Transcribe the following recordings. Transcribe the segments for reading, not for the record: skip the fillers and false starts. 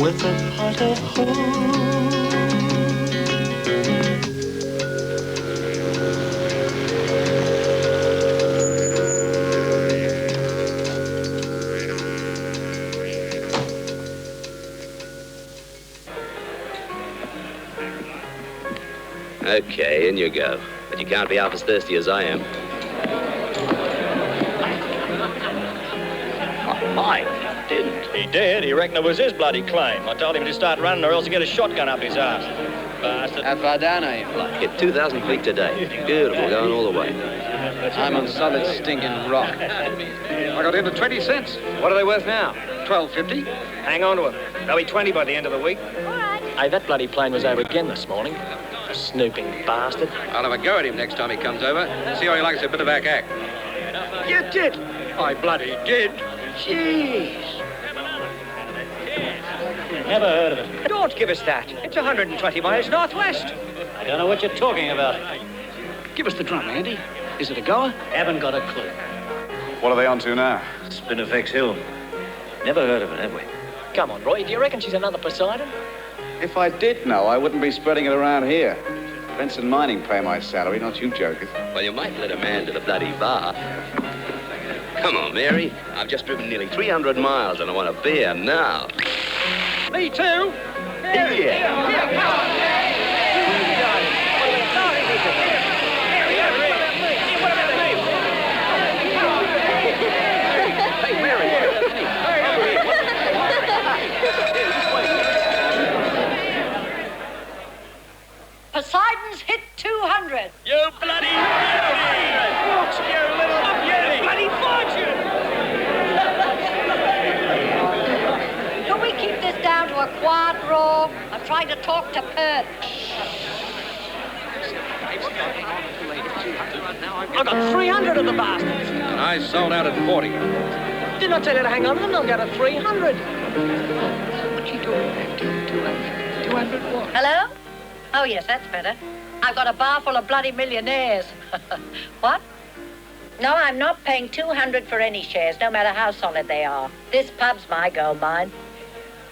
with a pot of hope. Okay, in you go. But you can't be half as thirsty as I am. Mike didn't. He did. He reckoned it was his bloody claim. I told him to start running or else he'd get a shotgun up his ass. Bastard. How far down are you, Fly? Hit 2,000 feet today. Beautiful, going all the way. I'm on solid stinking rock. I got in at 20 cents. What are they worth now? $12.50. Hang on to them. They'll be 20 by the end of the week. Hey, that bloody plane was over again this morning. Snooping bastard. I'll have a go at him next time he comes over. See how he likes a bit of act. You did? I bloody did. Jeez. Never heard of it. Don't give us that. It's 120 miles northwest. I don't know what you're talking about. Give us the drum, Andy. Is it a goer? Haven't got a clue. What are they on to now? Spinifex Hill. Never heard of it, have we? Come on, Roy. Do you reckon she's another Poseidon? If I did know, I wouldn't be spreading it around here. Benson Mining pay my salary, not you jokers. Well, you might let a man to the bloody bar. Come on, Mary. I've just driven nearly 300 miles and I want a beer now. Me too. Yeah. Poseidon's hit 200. You bloody beauty! You little bloody fortune! Can we keep this down to a quiet roar? I'm trying to talk to Perth. I got 300 of the bastards. And I sold out at 40. Didn't I tell you to hang on to them? They'll get a 300. What's she doing? 200 what? Hello? Oh, yes, that's better. I've got a bar full of bloody millionaires. What? No, I'm not paying 200 for any shares, no matter how solid they are. This pub's my gold mine.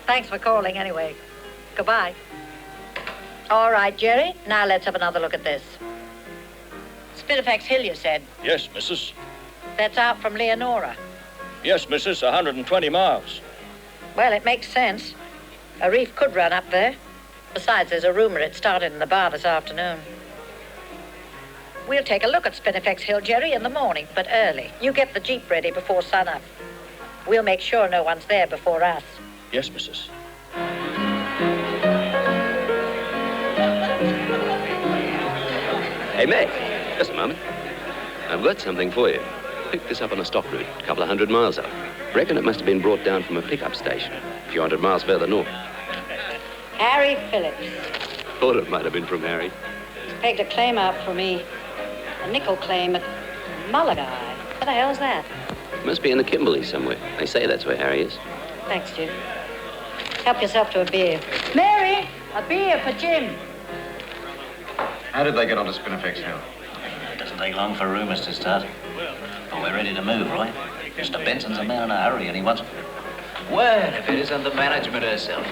Thanks for calling, anyway. Goodbye. All right, Jerry. Now let's have another look at this. Spinifex Hill, you said. Yes, missus. That's out from Leonora. Yes, missus. 120 miles. Well, it makes sense. A reef could run up there. Besides, there's a rumor it started in the bar this afternoon. We'll take a look at Spinifex Hill, Jerry, in the morning, but early. You get the Jeep ready before sunup. We'll make sure no one's there before us. Yes, missus. Hey, Mac, just a moment. I've got something for you. Picked this up on a stock route, a couple of 100 miles up. Reckon it must have been brought down from a pickup station, a few hundred miles further north. Harry Phillips. Thought it might have been from Harry. He's pegged a claim out for me. A nickel claim at Mulligai. What the hell's that? Must be in the Kimberleys somewhere. They say that's where Harry is. Thanks, Jim. Help yourself to a beer. Mary, a beer for Jim. How did they get onto Spinifex Hill? It doesn't take long for rumours to start. But we're ready to move, Roy. Mr. Benson's a man in a hurry, and he wants... Well, if it isn't the management herself.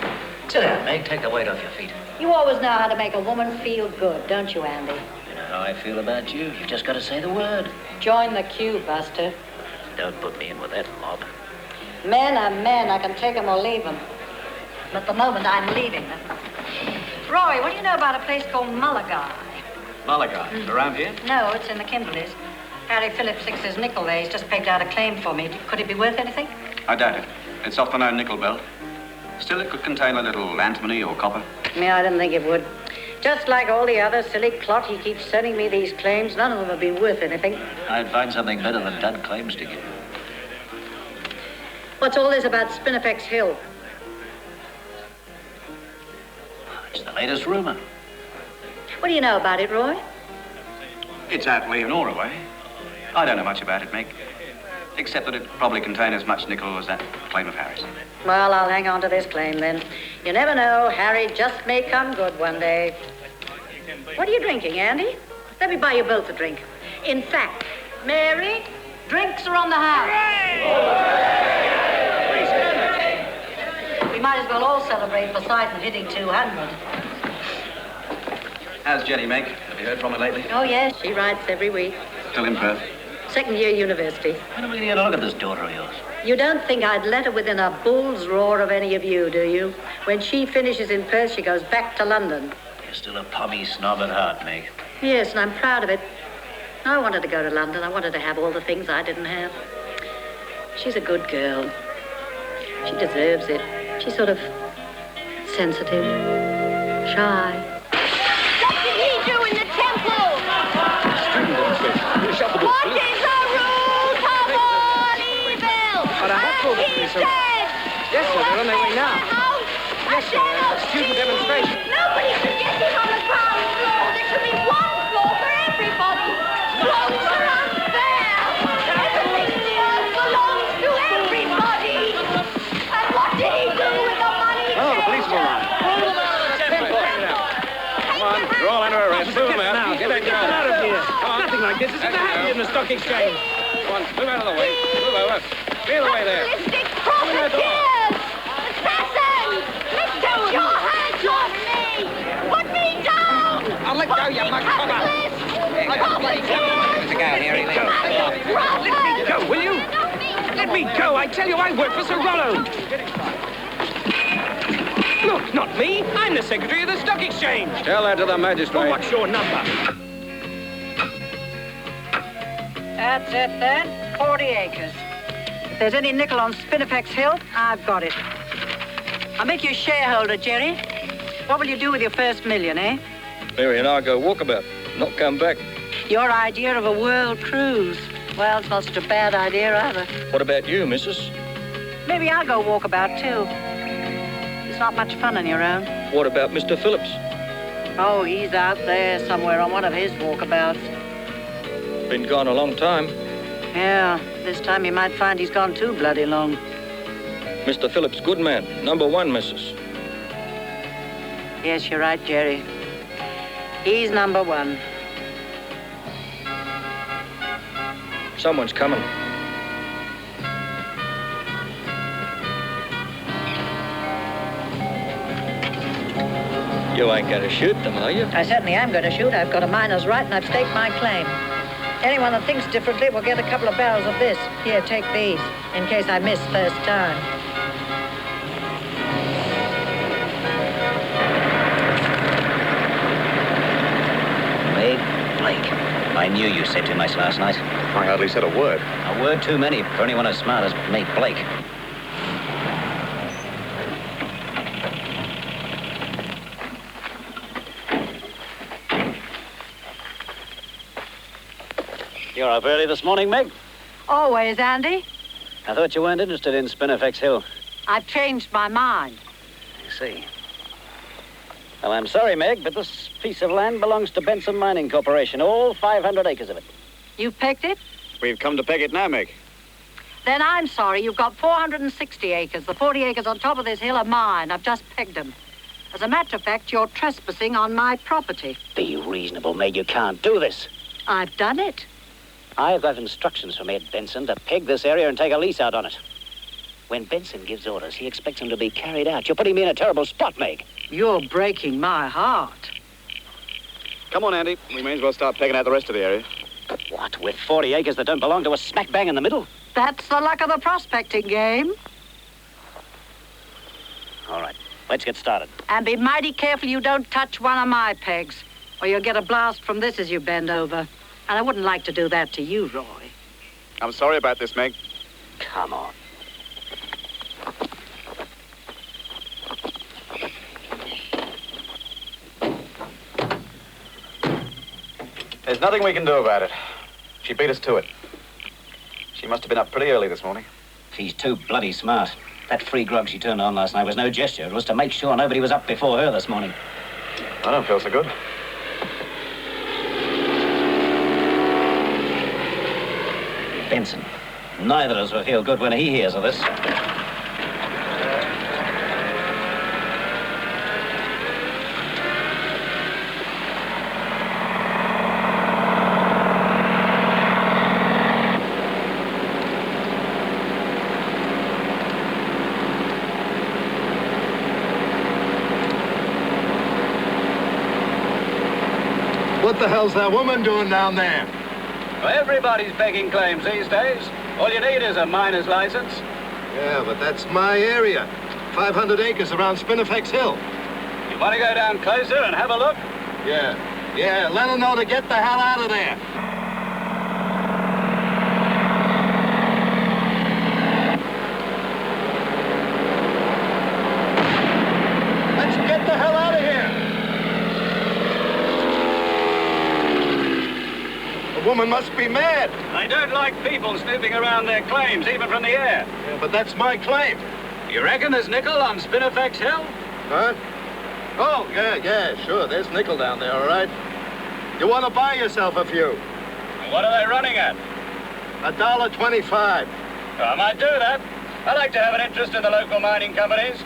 Sit down, Meg. Take the weight off your feet. You always know how to make a woman feel good, don't you, Andy? You know how I feel about you. You've just got to say the word. Join the queue, Buster. Don't put me in with that mob. Men are men. I can take them or leave them. But at the moment, I'm leaving them. Roy, what do you know about a place called Mulligai? Mulligai. Around here? No, it's in the Kimberleys. Harry Phillips thinks his nickel there. He's just pegged out a claim for me. Could it be worth anything? I doubt it. It's off the known nickel belt. Still, it could contain a little antimony or copper. Yeah, I didn't think it would. Just like all the other silly clot, he keeps sending me these claims. None of them have been worth anything. I'd find something better than dud claims to give. What's all this about Spinifex Hill? It's the latest rumour. What do you know about it, Roy? It's out Leonora way. I don't know much about it, Meg. Except that it probably contains as much nickel as that claim of Harry's. Well, I'll hang on to this claim then. You never know. Harry just may come good one day. What are you drinking, Andy? Let me buy you both a drink. In fact, Mary, drinks are on the house. We might as well all celebrate Poseidon hitting 200. How's Jenny, Meg? Have you heard from her lately? Oh, yes, she writes every week. Still in Perth? Second year university. When are we going to get a look at this daughter of yours? You don't think I'd let her within a bull's roar of any of you, do you? When she finishes in Perth, she goes back to London. You're still a pommy snob at heart, Meg. Yes, and I'm proud of it. I wanted to go to London. I wanted to have all the things I didn't have. She's a good girl. She deserves it. She's sort of sensitive, shy. What did he do in the temple? What is the rule? Come on, evil! He's dead! Yes, sir, they're on their way now. Yes, sir, a student demonstration. Nobody should get him on the ground floor. There should be one floor for everybody. Floors are unfair. Everything belongs to everybody. And what did he do with the money? Oh, the police will arrive. Come on, you're all under arrest. Move them out. Now, get out of here. Nothing like this. It's going to happen in the stock exchange. Come on, move out of the way. Move over. Clear the way there. Capitalistic profiteers! Assassins! Get your hands off me! Put me down! I'll let go, you mug cover. Let me go, will you? Let me go. I tell you, I work for Sir Rollo. Look, not me. I'm the secretary of the stock exchange. Tell that to the magistrate. Well, what's your number? That's it then. 40 acres. If there's any nickel on Spinifex Hill, I've got it. I'll make you a shareholder, Jerry. What will you do with your first million, eh? Mary and I go walkabout, not come back. Your idea of a world cruise. Well, it's not such a bad idea either. What about you, missus? Maybe I'll go walkabout too. It's not much fun on your own. What about Mr. Phillips? Oh, he's out there somewhere on one of his walkabouts. Been gone a long time. Yeah, this time you might find he's gone too bloody long. Mr. Phillips, good man. Number one, missus. Yes, you're right, Jerry. He's number one. Someone's coming. You ain't going to shoot them, are you? I certainly am going to shoot. I've got a miner's right and I've staked my claim. Anyone that thinks differently will get a couple of barrels of this. Here, take these, in case I miss first time. I knew you said too much last night. I hardly said a word. A word too many for anyone as smart as mate Blake. You're up early this morning, Meg? Always, Andy. I thought you weren't interested in Spinifex Hill. I've changed my mind. I see. Well, I'm sorry, Meg, but this piece of land belongs to Benson Mining Corporation, all 500 acres of it. You picked it? We've come to peg it now, Meg. Then I'm sorry. You've got 460 acres. The 40 acres on top of this hill are mine. I've just pegged them. As a matter of fact, you're trespassing on my property. Be reasonable, Meg. You can't do this. I've done it. I've got instructions from Ed Benson to peg this area and take a lease out on it. When Benson gives orders, he expects them to be carried out. You're putting me in a terrible spot, Meg. You're breaking my heart. Come on, Andy. We may as well start pegging out the rest of the area. What, with 40 acres that don't belong to us smack bang in the middle? That's the luck of the prospecting game. All right, let's get started. And be mighty careful you don't touch one of my pegs, or you'll get a blast from this as you bend over. And I wouldn't like to do that to you, Roy. I'm sorry about this, Meg. Come on. There's nothing we can do about it. She beat us to it. She must have been up pretty early this morning. She's too bloody smart. That free grog she turned on last night was no gesture. It was to make sure nobody was up before her this morning. I don't feel so good. Benson. Neither of us will feel good when he hears of this. What the hell's that woman doing down there? Well, everybody's begging claims these days. All you need is a miner's license. Yeah, but that's my area. 500 acres around Spinifex Hill. You want to go down closer and have a look? Yeah, let her know to get the hell out of there. Let's get the hell out of here. The woman must be mad. They don't like people snooping around their claims, even from the air. Yeah, but that's my claim. You reckon there's nickel on Spinifex Hill? Huh? Oh, yeah, sure. There's nickel down there, all right. You want to buy yourself a few? What are they running at? $1.25. I might do that. I'd like to have an interest in the local mining companies.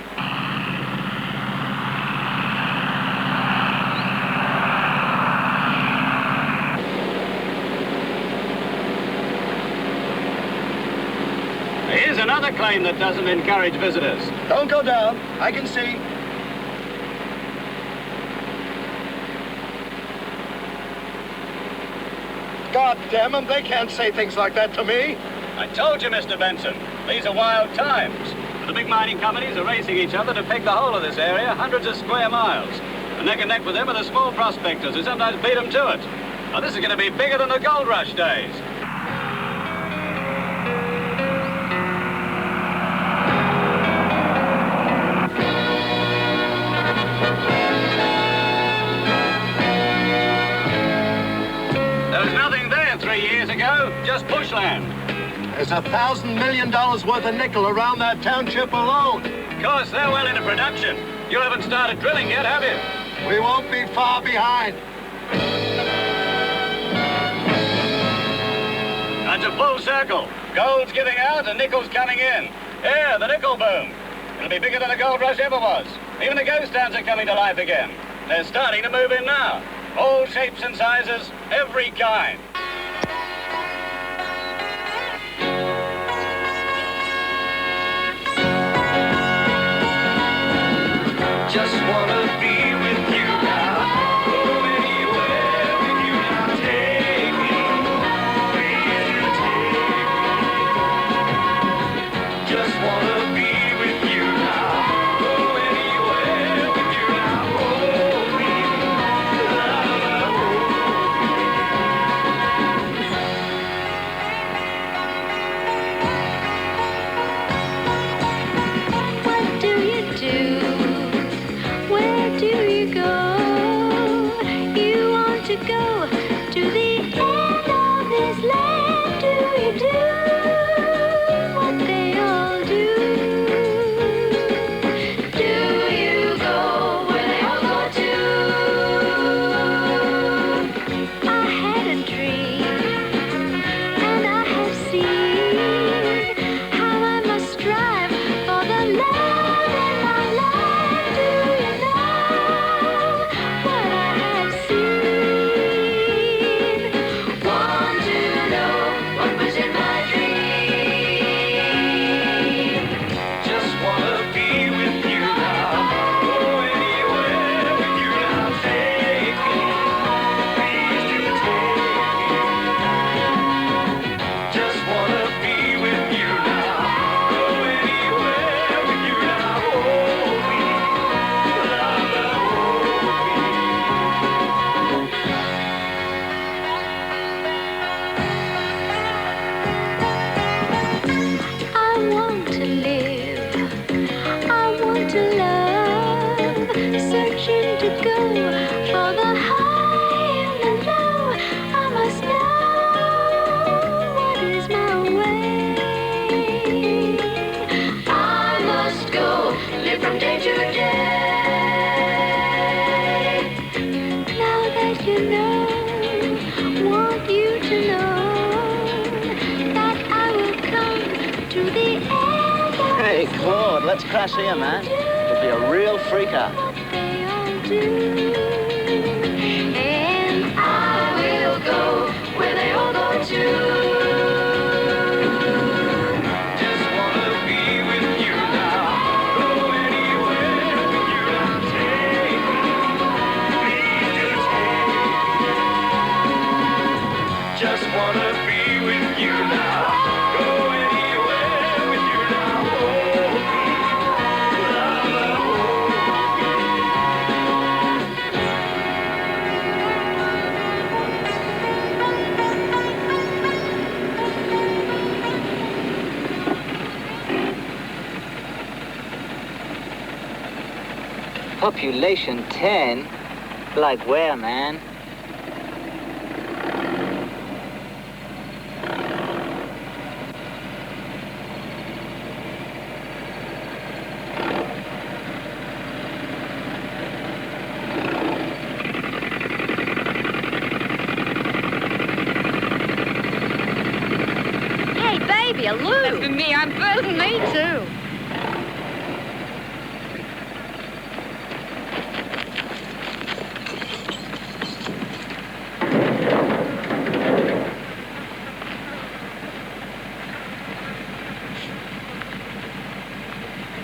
Here's another claim that doesn't encourage visitors. Don't go down. I can see. God damn them, they can't say things like that to me. I told you, Mr. Benson, these are wild times. The big mining companies are racing each other to peg the whole of this area, hundreds of square miles. And neck and neck with them are the small prospectors who sometimes beat them to it. Now, this is going to be bigger than the gold rush days. There was nothing there 3 years ago, just bushland. There's $1,000 million worth of nickel around that township alone. Of course, they're well into production. You haven't started drilling yet, have you? We won't be far behind. That's a full circle. Gold's giving out and nickel's coming in. Yeah, the nickel boom. It'll be bigger than the gold rush ever was. Even the ghost towns are coming to life again. They're starting to move in now. All shapes and sizes, every kind. Just wanna be with you now. Go anywhere with you now. Take me where you take me. Just wanna be with you now. Go anywhere with you now. Hold me, love, hold me. to go to the end of this land. Do you do what they all do? Do you go where they all go to? I had a dream, and I have seen how I must strive for the love in my life. Do you know what I have seen? Want to know what was in my dream? Just wanna be with you now. Go anywhere with you now. Take me, please do take me. Just wanna be with you now. Go anywhere with you now. Hold me, love, hold me. I want to live, I want to love, searching to go for the high and the low. I must know what is my way. I must go, live from day to day. Now that you know, want you to know that I will come to the end of Hey, Claude, let's crash here, man. It'll be a real freaker. what they all do. And I will go where they all go to. Just wanna be with you now. Go anywhere with you now. Take me, please do take me. Just wanna be with you now. Go anywhere with you now. Hold me, love, hold me. Population 10? Like where, man? Hey, baby, a loo. For me, I'm first. Me too.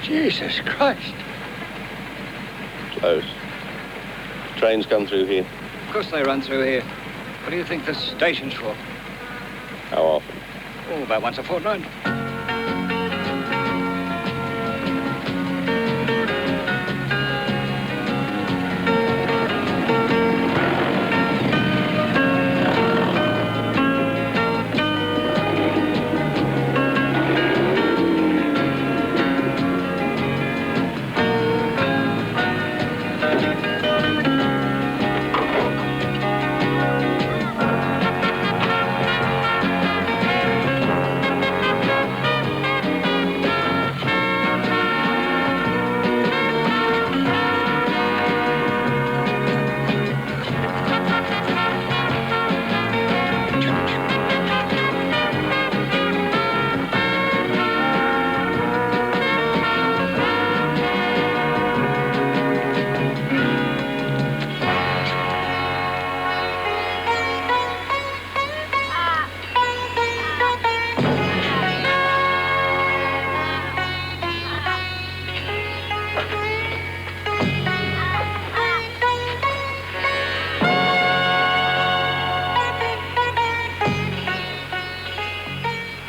Jesus Christ. Close. Trains come through here. Of course they run through here. What do you think the station's for? How often? Oh, about once a fortnight.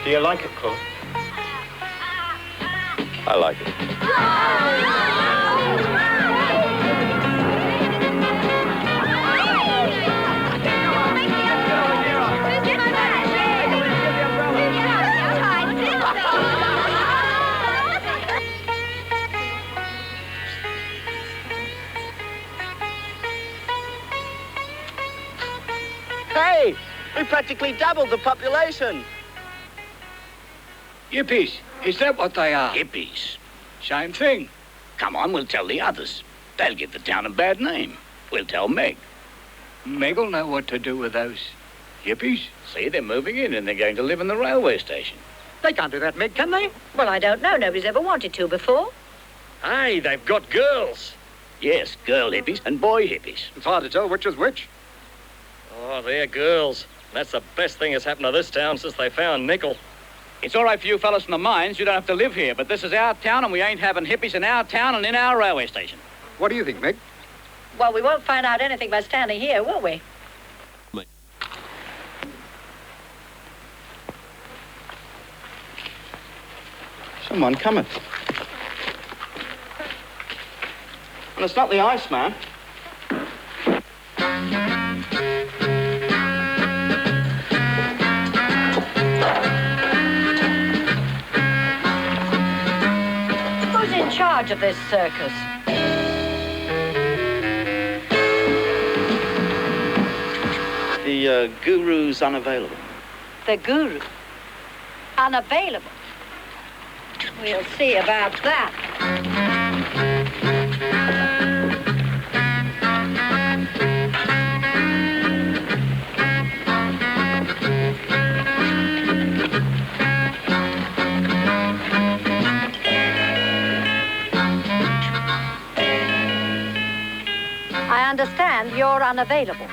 Do you like it, Claude? I like it. Hey, we practically doubled the population. Yippies. Is that what they are? Hippies. Same thing. Come on, we'll tell the others. They'll give the town a bad name. We'll tell Meg. Meg'll know what to do with those hippies. See, they're moving in and they're going to live in the railway station. They can't do that, Meg, can they? Well, I don't know. Nobody's ever wanted to before. Hey, they've got girls. Yes, girl hippies and boy hippies. It's hard to tell which is which. Oh, they're girls. That's the best thing that's happened to this town since they found nickel. It's all right for you fellas from the mines. You don't have to live here. But this is our town, and we ain't having hippies in our town and in our railway station. What do you think, Meg? Well, we won't find out anything by standing here, will we? Someone coming. And it's not the Iceman. Who's in charge of this circus? The guru's unavailable. The guru. Unavailable. We'll see about that. I understand you're unavailable.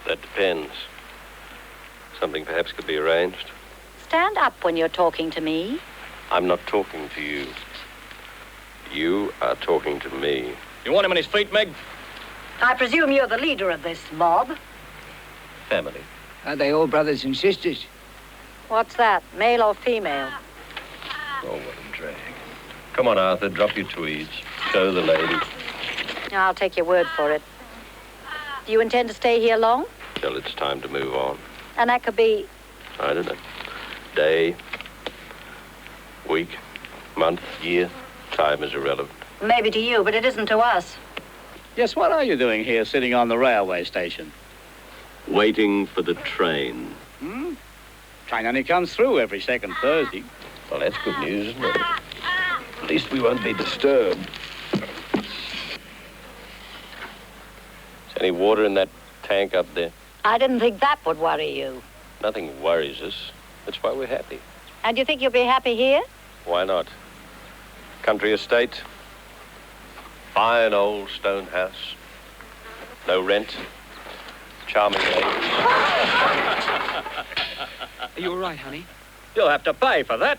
That depends. Something perhaps could be arranged. Stand up when you're talking to me. I'm not talking to you. You are talking to me. You want him on his feet, Meg? I presume you're the leader of this mob. Family. Are they all brothers and sisters? What's that, male or female? Oh, what a drag. Come on, Arthur, drop your tweeds. Show the lady. I'll take your word for it. Do you intend to stay here long? Till it's time to move on. And that could be... I don't know. Day, week, month, year. Time is irrelevant. Maybe to you, but it isn't to us. Yes, what are you doing here sitting on the railway station? Waiting for the train. Train only comes through every second Thursday. Well, that's good news, isn't it? At least we won't be disturbed. Is any water in that tank up there? I didn't think that would worry you. Nothing worries us. That's why we're happy. And you think you'll be happy here? Why not? Country estate. Fine old stone house. No rent. Charming lady. Are you all right, honey? You'll have to pay for that.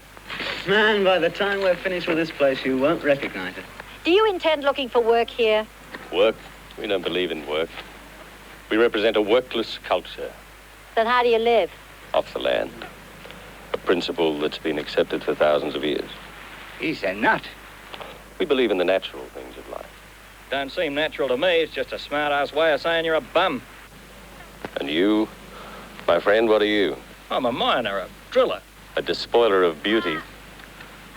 Man, by the time we're finished with this place, you won't recognize it. Do you intend looking for work here? Work? We don't believe in work. We represent a workless culture. Then how do you live? Off the land. A principle that's been accepted for thousands of years. He's a nut. We believe in the natural things of life. Don't seem natural to me. It's just a smart-ass way of saying you're a bum. And you, my friend, what are you? I'm a miner, a driller. A despoiler of beauty.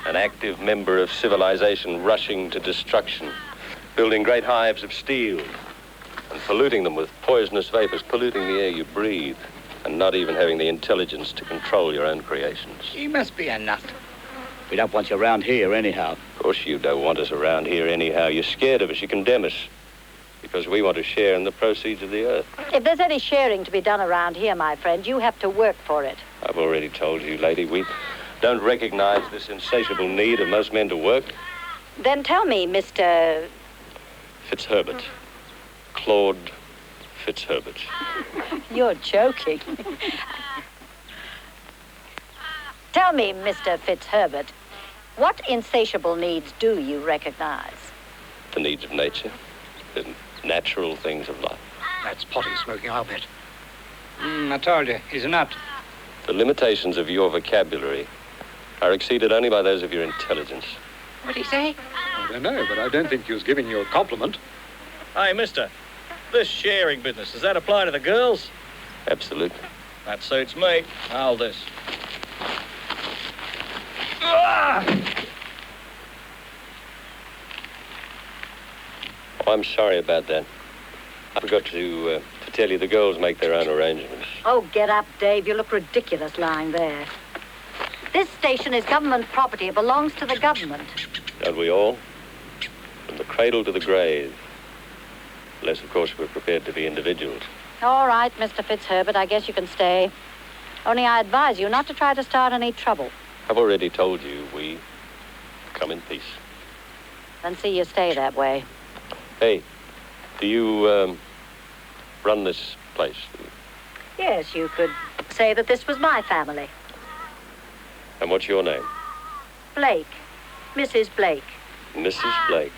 An active member of civilization rushing to destruction. Building great hives of steel. And polluting them with poisonous vapors, polluting the air you breathe. And not even having the intelligence to control your own creations. He must be a nut. We don't want you around here anyhow. Of course you don't want us around here anyhow. You're scared of us. You condemn us. Because we want to share in the proceeds of the earth. If there's any sharing to be done around here, my friend, you have to work for it. I've already told you, lady, we don't recognize this insatiable need of most men to work. Then tell me, Mr. Fitzherbert. Claude Fitzherbert. You're joking. Tell me, Mr. Fitzherbert, what insatiable needs do you recognize? The needs of nature. The natural things of life. That's potty smoking, I'll bet. I told you, he's a nut. The limitations of your vocabulary are exceeded only by those of your intelligence. What'd he say? I don't know, but I don't think he was giving you a compliment. Hey, mister, this sharing business, does that apply to the girls? Absolutely. That suits me. Hold this. Oh, I'm sorry about that. I forgot to tell you, the girls make their own arrangements. Oh, get up, Dave. You look ridiculous lying there. This station is government property. It belongs to the government. Don't we all? From the cradle to the grave. Unless, of course, we're prepared to be individuals. All right, Mr. Fitzherbert, I guess you can stay. Only I advise you not to try to start any trouble. I've already told you we come in peace. Then see you stay that way. Hey, do you run this place? Yes, you could say that this was my family. And what's your name? Blake. Mrs. Blake. Mrs. Blake.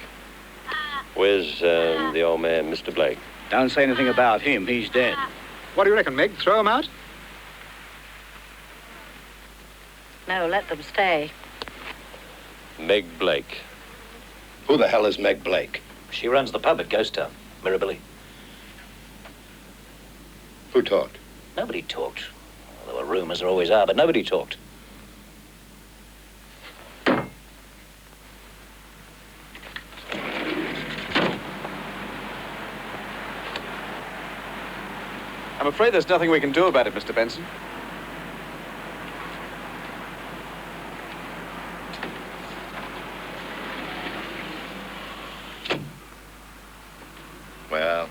Where's the old man, Mr. Blake? Don't say anything about him. He's dead. What do you reckon, Meg? Throw him out? No, let them stay. Meg Blake. Who the hell is Meg Blake? She runs the pub at Ghost Town, Mirabili. Who talked? Nobody talked. Well, there were rumors, there always are, but nobody talked. I'm afraid there's nothing we can do about it, Mr. Benson. Well,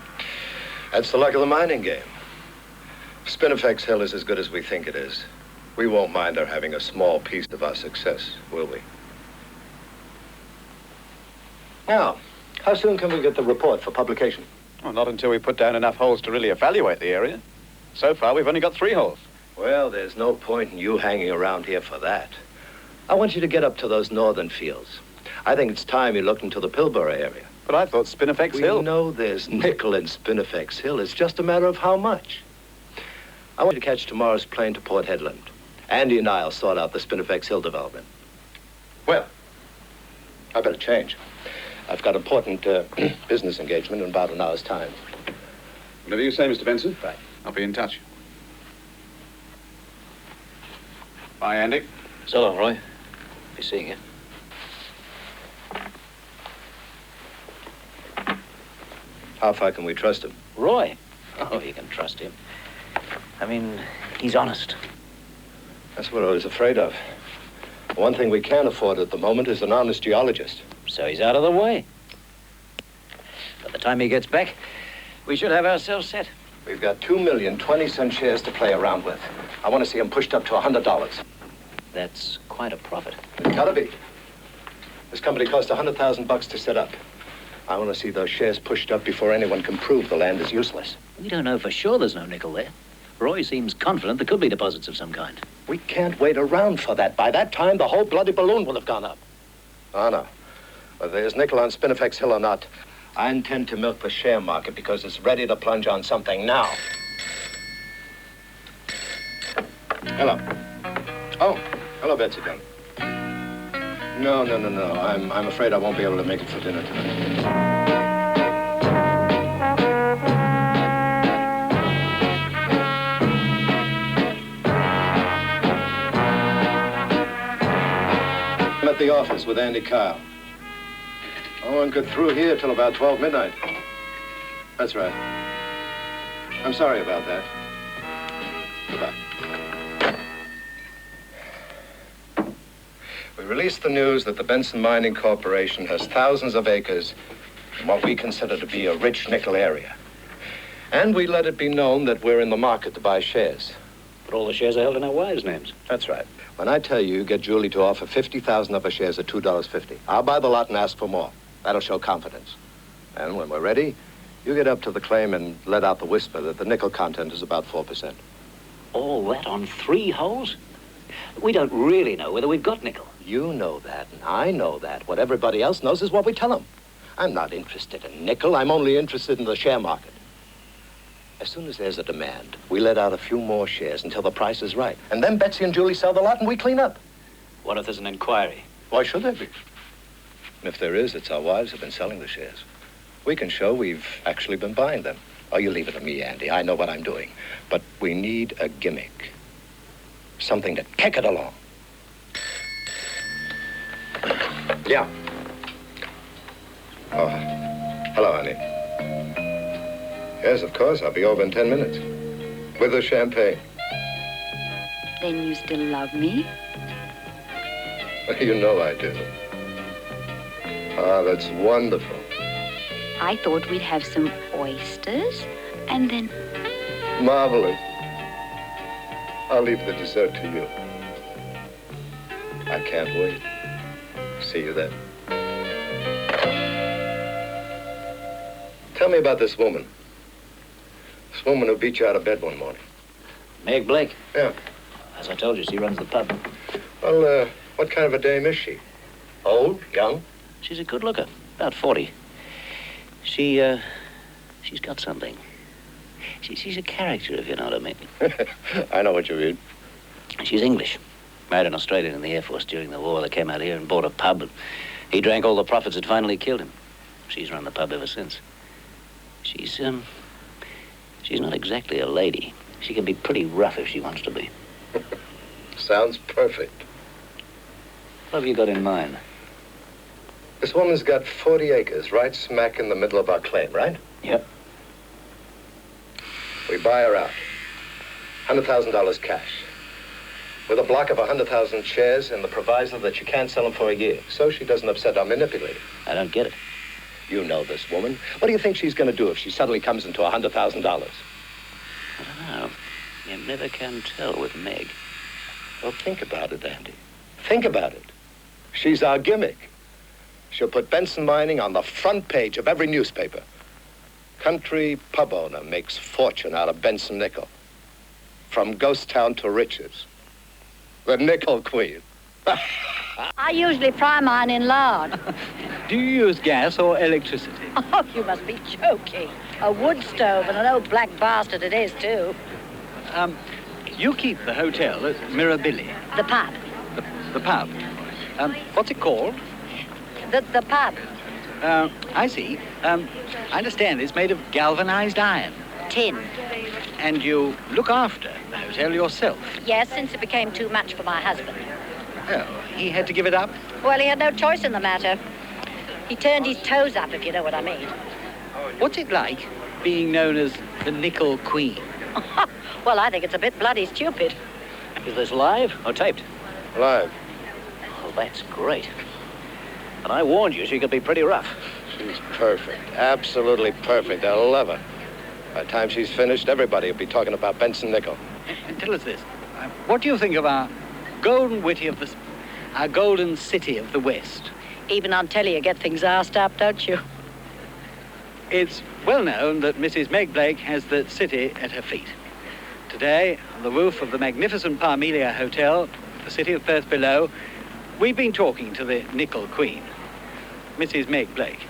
that's the luck of the mining game. Spinifex Hill is as good as we think it is. We won't mind our having a small piece of our success, will we? Now, how soon can we get the report for publication? Well, not until we put down enough holes to really evaluate the area. So far, we've only got 3 holes. Well, there's no point in you hanging around here for that. I want you to get up to those northern fields. I think it's time you looked into the Pilbara area. But I thought Spinifex Hill... We know there's nickel in Spinifex Hill. It's just a matter of how much. I want you to catch tomorrow's plane to Port Hedland. Andy and I'll sort out the Spinifex Hill development. Well, I better change. I've got important business engagement in about an hour's time. Whatever you say, Mr. Benson. Right. I'll be in touch. Bye, Andy. So long, Roy. Be seeing you. How far can we trust him? Roy? Oh, you can trust him. I mean, he's honest. That's what I was afraid of. One thing we can't afford at the moment is an honest geologist. So he's out of the way. By the time he gets back, we should have ourselves set. We've got 2,020-cent shares to play around with. I want to see them pushed up to $100. That's quite a profit. It's gotta be. This company cost $100,000 to set up. I want to see those shares pushed up before anyone can prove the land is useless. We don't know for sure there's no nickel there. Roy seems confident there could be deposits of some kind. We can't wait around for that. By that time, the whole bloody balloon will have gone up. Oh, no. Whether there's nickel on Spinifex Hill or not, I intend to milk the share market because it's ready to plunge on something now. Hello. Oh, hello, Betsy Dunn. No. I'm afraid I won't be able to make it for dinner tonight. I'm at the office with Andy Kyle. No one got through here till about 12 midnight. That's right. I'm sorry about that. Goodbye. We released the news that the Benson Mining Corporation has thousands of acres in what we consider to be a rich nickel area. And we let it be known that we're in the market to buy shares. But all the shares are held in our wives' names. That's right. When I tell you, get Julie to offer 50,000 of her shares at $2.50. I'll buy the lot and ask for more. That'll show confidence. And when we're ready, you get up to the claim and let out the whisper that the nickel content is about 4%. All that on 3 holes? We don't really know whether we've got nickel. You know that, and I know that. What everybody else knows is what we tell them. I'm not interested in nickel. I'm only interested in the share market. As soon as there's a demand, we let out a few more shares until the price is right. And then Betsy and Julie sell the lot and we clean up. What if there's an inquiry? Why should there be? And if there is, it's our wives who've been selling the shares. We can show we've actually been buying them. Oh, you leave it to me, Andy. I know what I'm doing. But we need a gimmick. Something to kick it along. Yeah. Oh, hello, honey. Yes, of course. I'll be over in 10 minutes. With the champagne. Then you still love me? You know I do. Ah, that's wonderful. I thought we'd have some oysters and then... Marvelous. I'll leave the dessert to you. I can't wait. See you then. Tell me about this woman. This woman who beat you out of bed one morning. Meg Blake. Yeah. As I told you, she runs the pub. Well, what kind of a dame is she? Old? Young? She's a good looker. About 40. She's got something. She's a character, if you know what I mean. I know what you mean. She's English. Married an Australian in the Air Force during the war. They came out here and bought a pub, and he drank all the profits that finally killed him. She's run the pub ever since. She's not exactly a lady. She can be pretty rough if she wants to be. Sounds perfect. What have you got in mind? This woman's got 40 acres right smack in the middle of our claim, right? Yep. We buy her out. $100,000 cash. With a block of 100,000 shares and the proviso that you can't sell them for a year, so she doesn't upset our manipulator. I don't get it. You know this woman. What do you think she's going to do if she suddenly comes into $100,000? I don't know. You never can tell with Meg. Well, think about it, Andy. Think about it. She's our gimmick. She'll put Benson Mining on the front page of every newspaper. Country pub owner makes fortune out of Benson Nickel. From ghost town to riches. The Nickel Queen. I usually fry mine in lard. Do you use gas or electricity? Oh, you must be joking. A wood stove, and an old black bastard it is, too. You keep the hotel at Mirabili. The pub. The pub. What's it called? The pub. I see. I understand it's made of galvanized iron. Tin. And you look after the hotel yourself. Yes, since it became too much for my husband. Oh, he had to give it up? Well, he had no choice in the matter. He turned his toes up, if you know what I mean. What's it like being known as the Nickel Queen? Well, I think it's a bit bloody stupid. Is this live or taped? Live. Oh, that's great. And I warned you she could be pretty rough. She's perfect. Absolutely perfect. I love her. By the time she's finished, everybody will be talking about Benson Nickel. And tell us this. What do you think of our golden our golden city of the West? Even on telly you get things arsed up, don't you? It's well known that Mrs. Meg Blake has the city at her feet. Today, on the roof of the magnificent Parmelia Hotel, the city of Perth below, we've been talking to the Nickel Queen, Mrs. Meg Blake.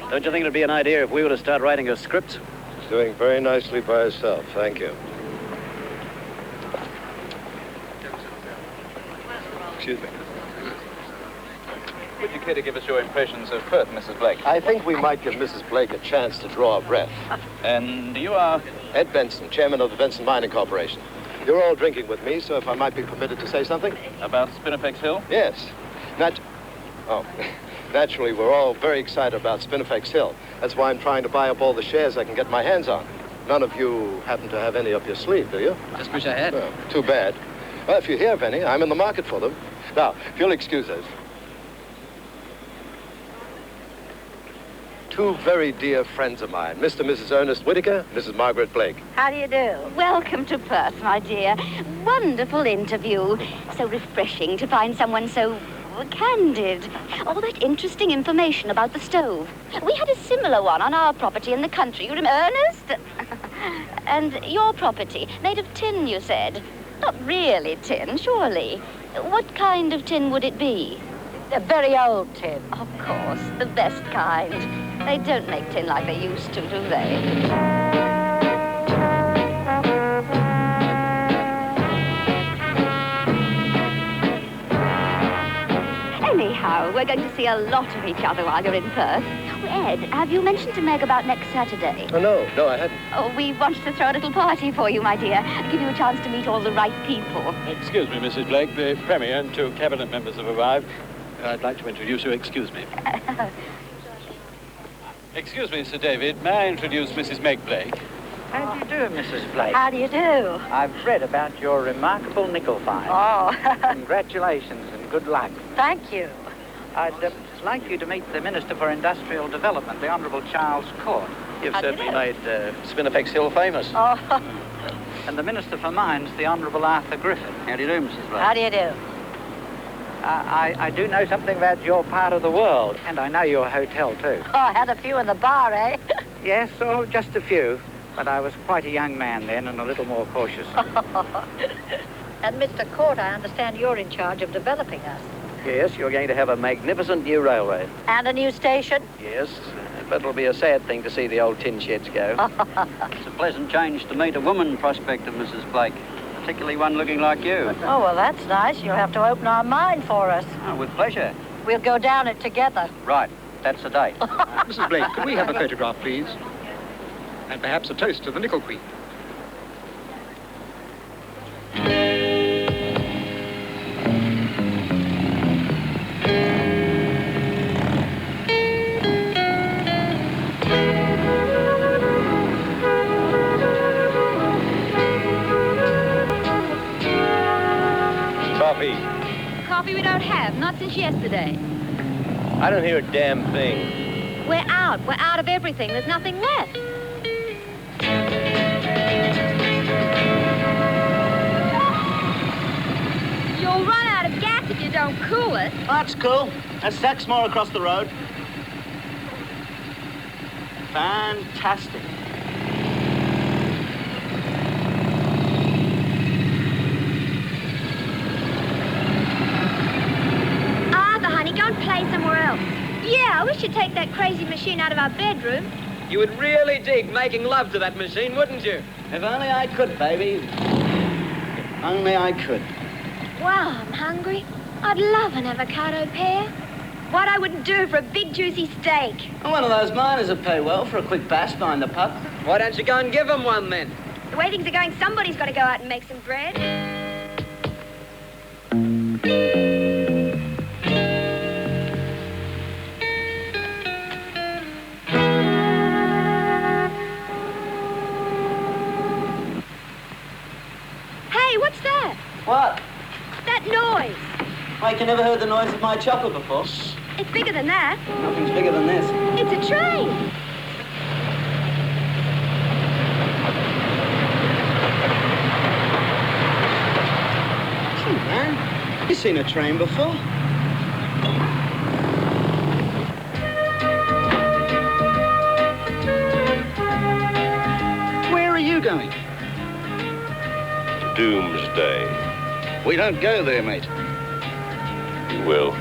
Don't you think it'd be an idea if we were to start writing her scripts? She's doing very nicely by herself. Thank you. Excuse me. Would you care to give us your impressions of Perth, Mrs. Blake? I think we might give Mrs. Blake a chance to draw a breath. And you are? Ed Benson, chairman of the Benson Mining Corporation. You're all drinking with me, so if I might be permitted to say something? About Spinifex Hill? Yes. Naturally, we're all very excited about Spinifex Hill. That's why I'm trying to buy up all the shares I can get my hands on. None of you happen to have any up your sleeve, do you? Just wish I had. Well, too bad. Well, if you hear of any, I'm in the market for them. Now, if you'll excuse us. Two very dear friends of mine, Mr. and Mrs. Ernest Whittaker, Mrs. Margaret Blake. How do you do? Welcome to Perth, my dear. Wonderful interview. So refreshing to find someone so candid. All that interesting information about the stove. We had a similar one on our property in the country. You remember, Ernest? And your property, made of tin, you said. Not really tin, surely. What kind of tin would it be? A very old tin. Of course, the best kind. They don't make tin like they used to, do they? Anyhow, we're going to see a lot of each other while you're in Perth. Oh, Ed, have you mentioned to Meg about next Saturday? Oh, no, I hadn't. Oh, we wanted to throw a little party for you, my dear. Give you a chance to meet all the right people. Excuse me, Mrs. Blake. The Premier and two cabinet members have arrived. I'd like to introduce you. Excuse me. Excuse me, Sir David. May I introduce Mrs. Meg Blake? How do you do, Mrs. Blake? How do you do? I've read about your remarkable nickel find. Oh. Congratulations and good luck. Thank you. I'd like you to meet the Minister for Industrial Development, the Honourable Charles Court. You've certainly made Spinifex Hill famous. Oh. And the Minister for Mines, the Honourable Arthur Griffin. How do you do, Mrs. Blake? How do you do? I do know something about your part of the world, and I know your hotel, too. Oh, I had a few in the bar, eh? Yes, oh, just a few. But I was quite a young man then and a little more cautious. And Mr. Court, I understand you're in charge of developing us. Yes, you're going to have a magnificent new railway. And a new station? Yes, but it'll be a sad thing to see the old tin sheds go. It's a pleasant change to meet a woman prospector, Mrs. Blake. Particularly one looking like you. Oh, well, that's nice. You'll have to open our mine for us. Oh, with pleasure. We'll go down it together. Right, that's the date. Mrs. Blake, could we have a photograph, please? And perhaps a toast to the Nickel Queen. Coffee. Coffee we don't have, not since yesterday. I don't hear a damn thing. We're out. We're out of everything. There's nothing left. You'll run out of gas if you don't cool it. That's cool. That's Saxmore across the road. Fantastic. Arthur, honey, go and play somewhere else. Yeah, I wish you'd take that crazy machine out of our bedroom. You would really dig making love to that machine, wouldn't you? If only I could, baby. If only I could. Wow, I'm hungry. I'd love an avocado pear. What I wouldn't do for a big juicy steak. I'm one of those miners that pay well for a quick bass behind the pub. Why don't you go and give them one then? The way things are going, somebody's got to go out and make some bread. Hey, what's that? What? That noise. Mate, you never heard the noise of my chopper before? It's bigger than that. Nothing's bigger than this. It's a train. Gee, man, you seen a train before? Where are you going? Doomsday. We don't go there, mate. You will.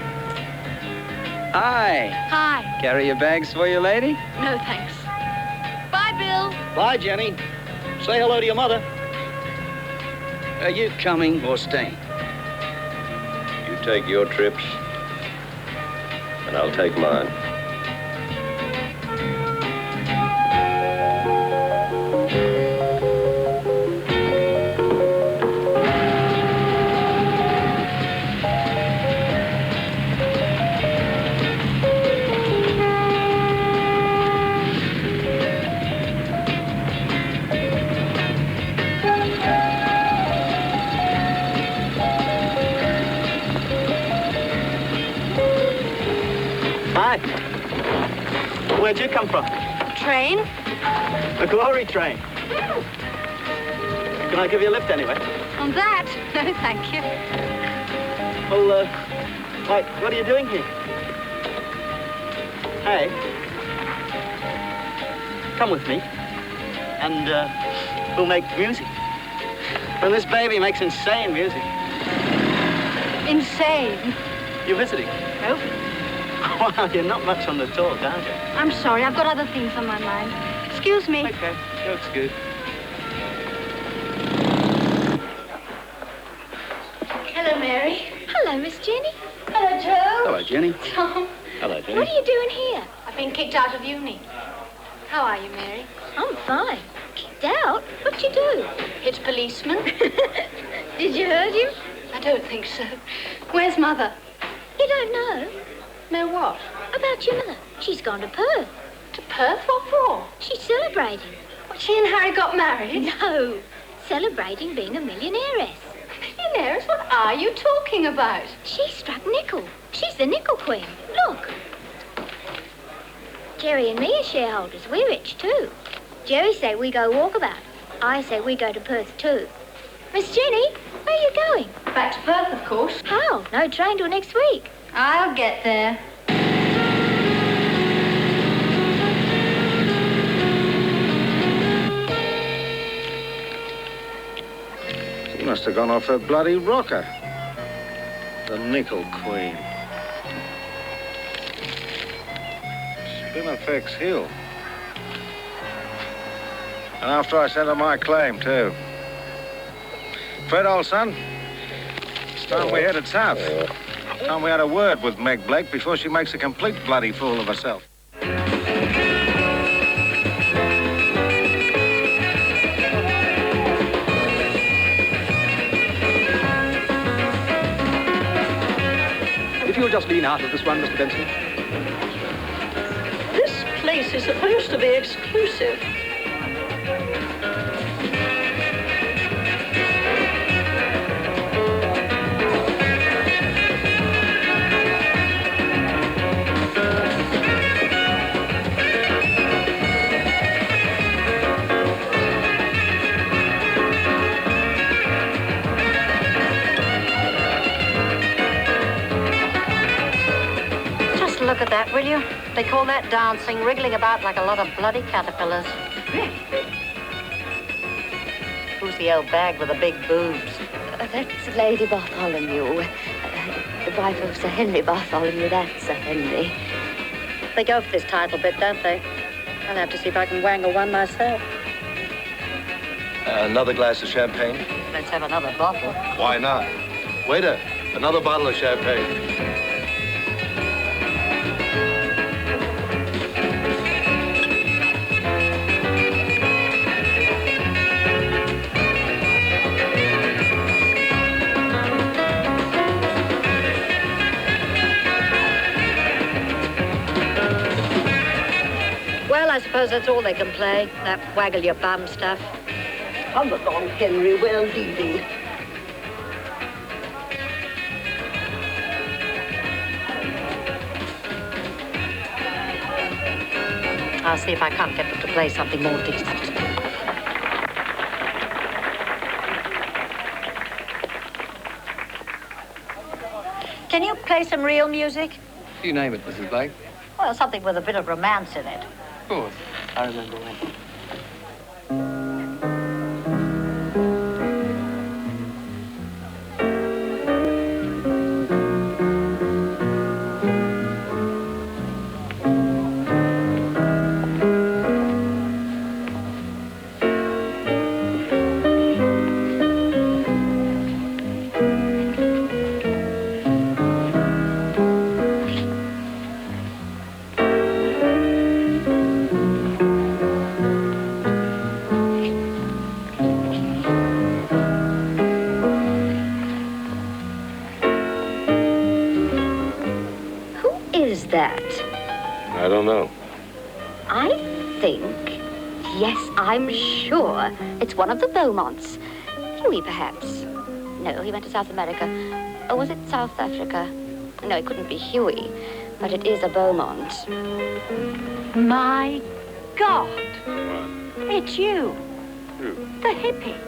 Hi. Hi. Carry your bags for you, lady? No, thanks. Bye, Bill. Bye, Jenny. Say hello to your mother. Are you coming or staying? You take your trips, and I'll take mine. Hi. Where'd you come from? Train? A glory train. Can I give you a lift anyway? On that? No, thank you. Well, wait, what are you doing here? Hey. Come with me. And, we'll make music. Well, this baby makes insane music. Insane. You visiting? Nope. Wow, you're not much on the talk, aren't you? I'm sorry, I've got other things on my mind. Excuse me. Okay, that's good. Hello, Mary. Hello, Miss Jenny. Hello, Joe. Hello, Jenny. Tom. Hello, Jenny. What are you doing here? I've been kicked out of uni. How are you, Mary? I'm fine. Kicked out? What'd you do? Hit policeman. Did you hurt him? I don't think so. Where's Mother? You don't know? Know what? About your mother. She's gone to Perth. To Perth? What for? She's celebrating. What, she and Harry got married? No, celebrating being a millionairess. Millionaires? What are you talking about? She struck nickel. She's the nickel queen. Look. Jerry and me are shareholders. We're rich too. Jerry say we go walkabout. I say we go to Perth too. Miss Jenny, where are you going? Back to Perth, of course. How? No train till next week. I'll get there. She must have gone off her bloody rocker. The Nickel Queen. Spinifex Hill. And after I sent her my claim, too. Fred, old son, it's time we headed south. Time we had a word with Meg Blake before she makes a complete bloody fool of herself. If you'll just lean out of this one, Mr. Benson. This place is supposed to be exclusive. Look at that, will you? They call that dancing, wriggling about like a lot of bloody caterpillars. Who's the old bag with the big boobs? That's Lady Bartholomew. The wife of Sir Henry Bartholomew, that's Sir Henry. They go for this title bit, don't they? I'll have to see if I can wangle one myself. Another glass of champagne? Let's have another bottle. Why not? Waiter, another bottle of champagne. Well, I suppose that's all they can play, that waggle your bum stuff. Come along, Henry, we're leaving. I'll see if I can't get them to play something more decent. Can you play some real music? You name it, Mrs. Blake. Well, something with a bit of romance in it. Of course. I remember when. I don't know. I think, yes, I'm sure, it's one of the Beaumonts. Huey, perhaps. No, he went to South America. Or was it South Africa? No, it couldn't be Huey, but it is a Beaumont. My God. What? It's you. Who? The hippie.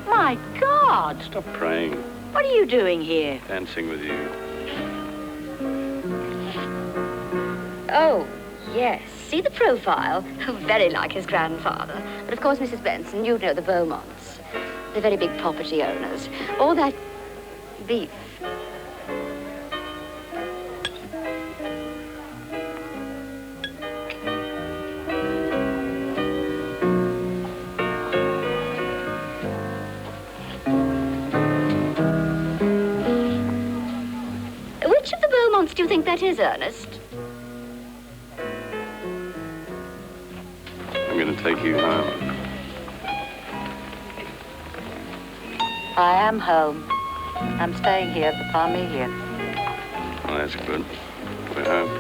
My God. Stop praying. What are you doing here? Dancing with you. Oh, yes. See the profile? Very like his grandfather. But of course, Mrs. Benson, you know the Beaumonts. They're very big property owners. All that beef. Which of the Beaumonts do you think that is, Ernest? I'm going to take you home. I am home. I'm staying here at the Parmelia. Oh, that's good. We're home.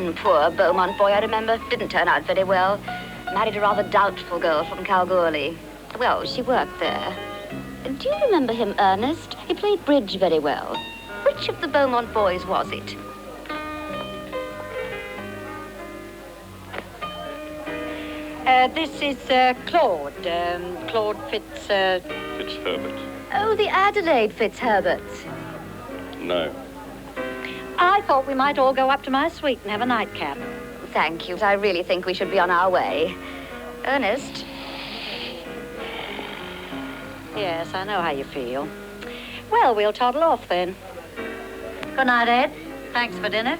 One poor Beaumont boy, I remember, didn't turn out very well. Married a rather doubtful girl from Kalgoorlie. Well, she worked there. Do you remember him, Ernest? He played bridge very well. Which of the Beaumont boys was it? This is Claude. Claude Fitzherbert. Oh, the Adelaide Fitzherberts. No. I thought we might all go up to my suite and have a nightcap. Thank you. I really think we should be on our way. Ernest? Yes, I know how you feel. Well, we'll toddle off then. Good night, Ed. Thanks for dinner.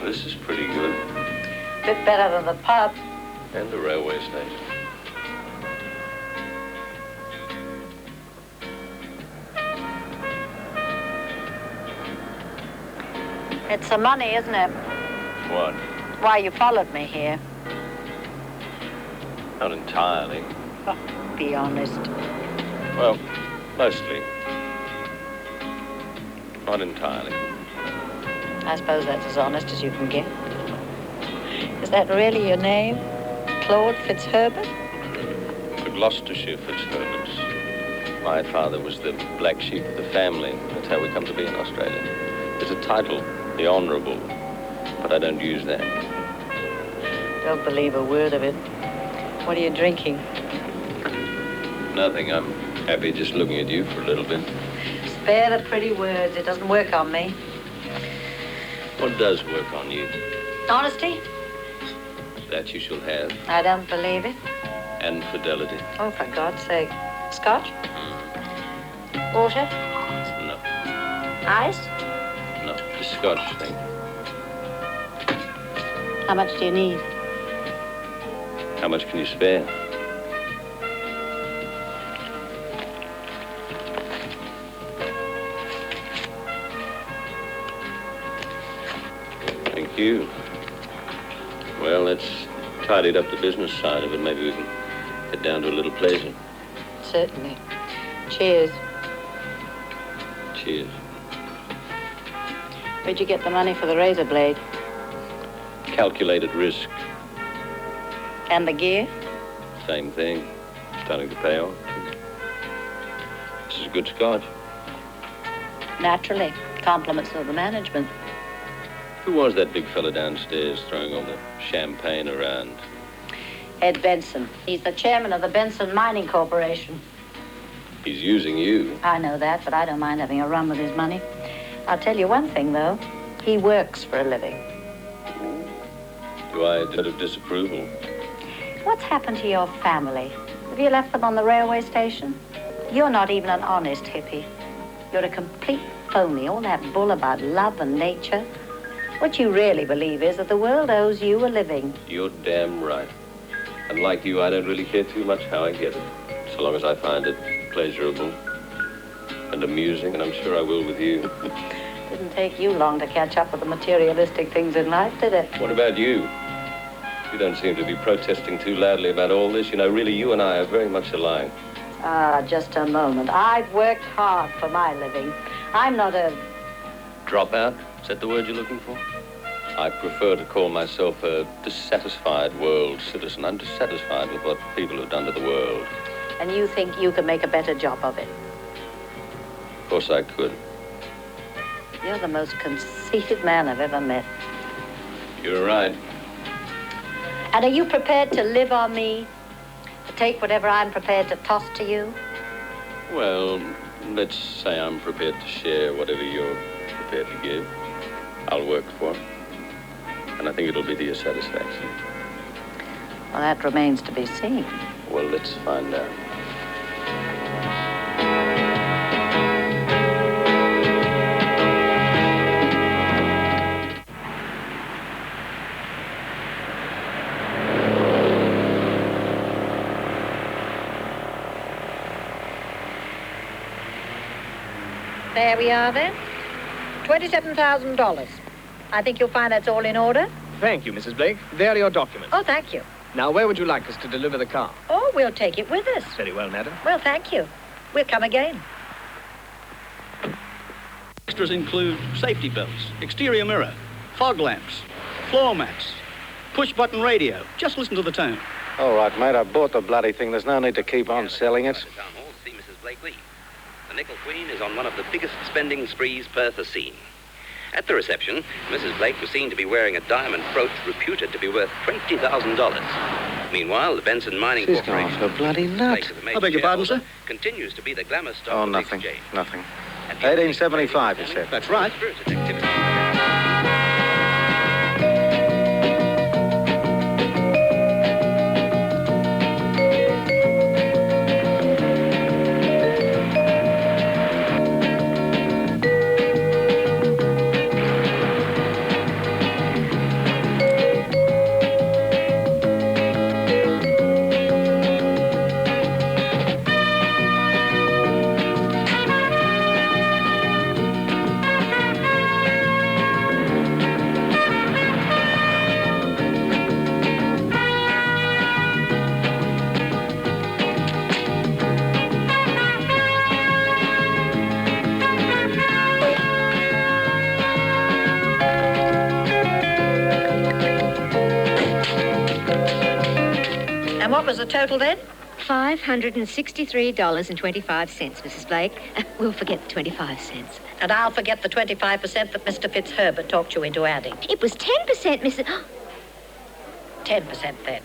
This is pretty good. Bit better than the pub. And the railway station. It's the money, isn't it? What? Why you followed me here. Not entirely. Oh, be honest. Well, mostly. Not entirely. I suppose that's as honest as you can get. Is that really your name? Claude Fitzherbert? The Gloucestershire Fitzherberts. My father was the black sheep of the family. That's how we come to be in Australia. It's a title, the Honourable, but I don't use that. Don't believe a word of it. What are you drinking? Nothing. I'm happy just looking at you for a little bit. Spare the pretty words. It doesn't work on me. What does work on you? Honesty? That you shall have. I don't believe it. And fidelity. Oh, for God's sake. Scotch? Water? No. Ice? No. The Scotch thing. How much do you need? How much can you spare? Thank you. Well, that's tidied up the business side of it. Maybe we can get down to a little pleasure. Certainly. Cheers. Cheers. Where'd you get the money for the razor blade? Calculated risk. And the gear? Same thing. Starting to pay off. This is good Scotch. Naturally. Compliments of the management. Who was that big fella downstairs throwing all the champagne around? Ed Benson. He's the chairman of the Benson Mining Corporation. He's using you. I know that, but I don't mind having a run with his money. I'll tell you one thing, though. He works for a living. Do I a bit of disapproval? What's happened to your family? Have you left them on the railway station? You're not even an honest hippie. You're a complete phony. All that bull about love and nature. What you really believe is that the world owes you a living. You're damn right. And like you, I don't really care too much how I get it. So long as I find it pleasurable and amusing, and I'm sure I will with you. Didn't take you long to catch up with the materialistic things in life, did it? What about you? You don't seem to be protesting too loudly about all this. You know, really, you and I are very much alike. Ah, just a moment. I've worked hard for my living. I'm not a... Dropout? Is that the word you're looking for? I prefer to call myself a dissatisfied world citizen. I'm dissatisfied with what people have done to the world. And you think you can make a better job of it? Of course I could. You're the most conceited man I've ever met. You're right. And are you prepared to live on me? To take whatever I'm prepared to toss to you? Well, let's say I'm prepared to share whatever you're prepared to give. I'll work for it. And I think it'll be to your satisfaction. Well, that remains to be seen. Well, let's find out. There we are, then. $27,000. I think you'll find that's all in order. Thank you, Mrs. Blake. There are your documents. Oh, thank you. Now, where would you like us to deliver the car? Oh, we'll take it with us. Very well, madam. Well, thank you. We'll come again. Extras include safety belts, exterior mirror, fog lamps, floor mats, push-button radio. Just listen to the tone. All right, mate, I bought the bloody thing. There's no need to keep on selling it. Town Hall to see Mrs. Blakely. The Nickel Queen is on one of the biggest spending sprees Perth has seen. At the reception, Mrs. Blake was seen to be wearing a diamond brooch reputed to be worth $20,000. Meanwhile, the Benson Mining She's Corporation... gone off the bloody nut. I beg your pardon, sir? ...continues to be the glamour star Oh, of the nothing, exchange. nothing. 1875, you said. That's right. Spirited activity. And what was the total then? $563.25, Mrs. Blake. We'll forget the 25 cents. And I'll forget the 25% that Mr. Fitzherbert talked you into adding. It was 10%, Mrs. 10% then.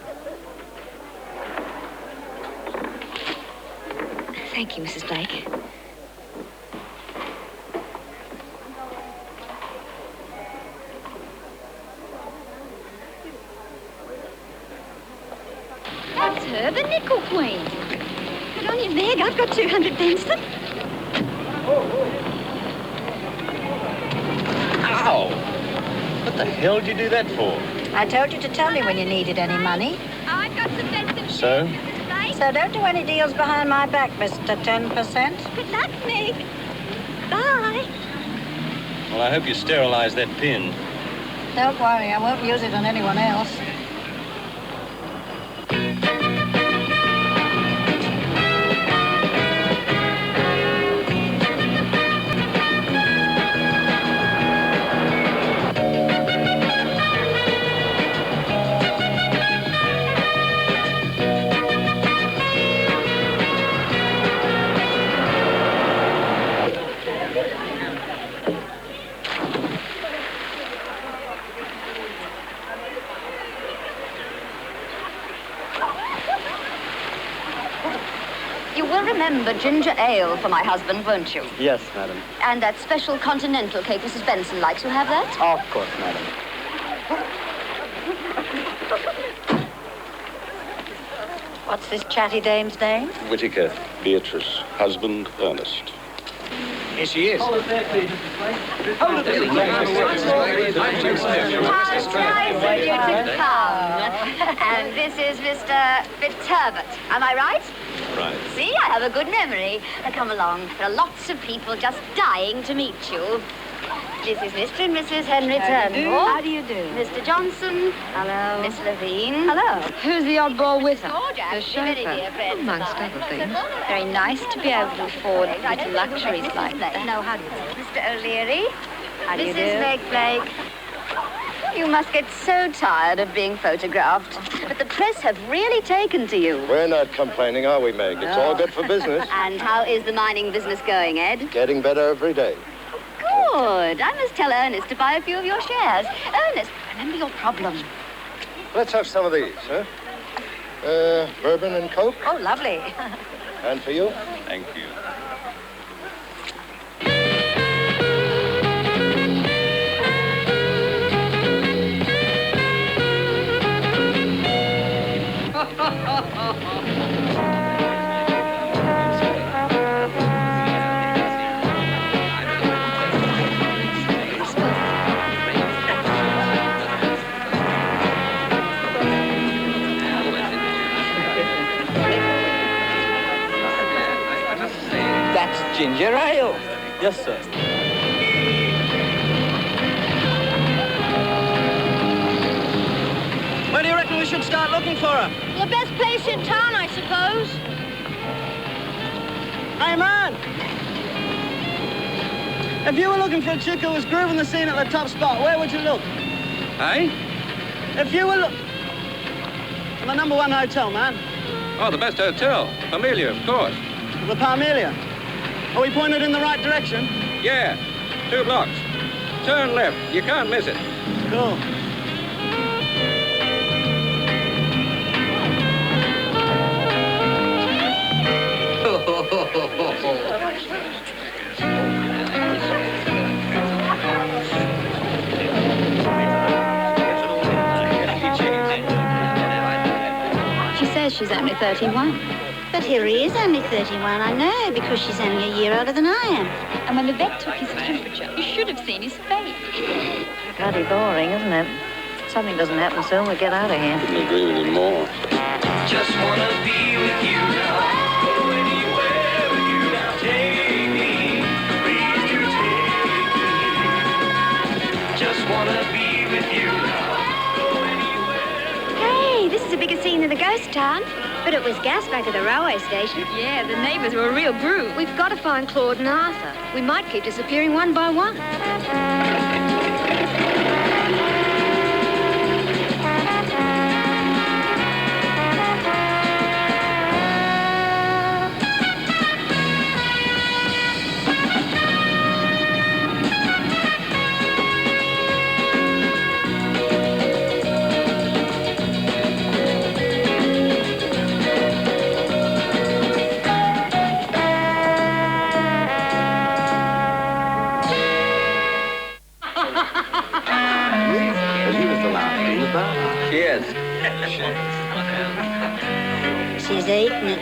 Thank you, Mrs. Blake. That's her, the Nickel Queen. Good on you, Meg. I've got 200 Benson. Ow! What the hell did you do that for? I told you to tell me when you needed any money. I've got some Benson. So? So don't do any deals behind my back, Mr. 10%. Good luck, Meg. Bye. Well, I hope you sterilize that pin. Don't worry, I won't use it on anyone else. You will remember ginger ale for my husband, won't you? Yes, madam. And that special continental cake Mrs. Benson likes. You have that? Of course, madam. What's this chatty dame's name? Whittaker, Beatrice, husband, Ernest. Here she is. Nice for you to come. And this is Mr. Fitzherbert. Am I right? Right. See, I have a good memory. Now, come along. There are lots of people just dying to meet you. This is Mr. and Mrs. Henry Turnbull. How do you do? Mr. Johnson. Hello. Miss Levine. Hello. Who's the oddball with her? The chauffeur, dear friend. amongst other things. Very nice to be able to afford little luxuries like that. No, how do you do? Mr. O'Leary. How do you Mrs. do? Meg Blake. You must get so tired of being photographed. But the press have really taken to you. We're not complaining, are we, Meg? It's all good for business. And how is the mining business going, Ed? Getting better every day. Good. I must tell Ernest to buy a few of your shares. Ernest, remember your problem. Let's have some of these, huh? Bourbon and Coke? Oh, lovely. And for you? Thank you. Yes, sir. Where do you reckon we should start looking for her? The best place in town, I suppose. Hey, man! If you were looking for a chick who was grooving the scene at the top spot, where would you look? Hey? If you were for the #1 hotel, man. Oh, the best hotel. Amelia, of course. The Parmelia. Are we pointed in the right direction? Yeah, 2 blocks. Turn left. You can't miss it. Cool. She says she's only 31. But Hilary is only 31, I know, because she's only a year older than I am. And when the vet took his temperature, you should have seen his face. Bloody boring, isn't it? Something doesn't happen soon, we'll get out of here. Couldn't agree with you more. Just wanna be with you now. Go anywhere with you now. Take me, please do take me. Just wanna be with you now. Hey, this is a bigger scene than the ghost town. But it was gas back at the railway station. Yeah, the neighbours were a real brew. We've got to find Claude and Arthur. We might keep disappearing one by one. Cheers. She's eating it.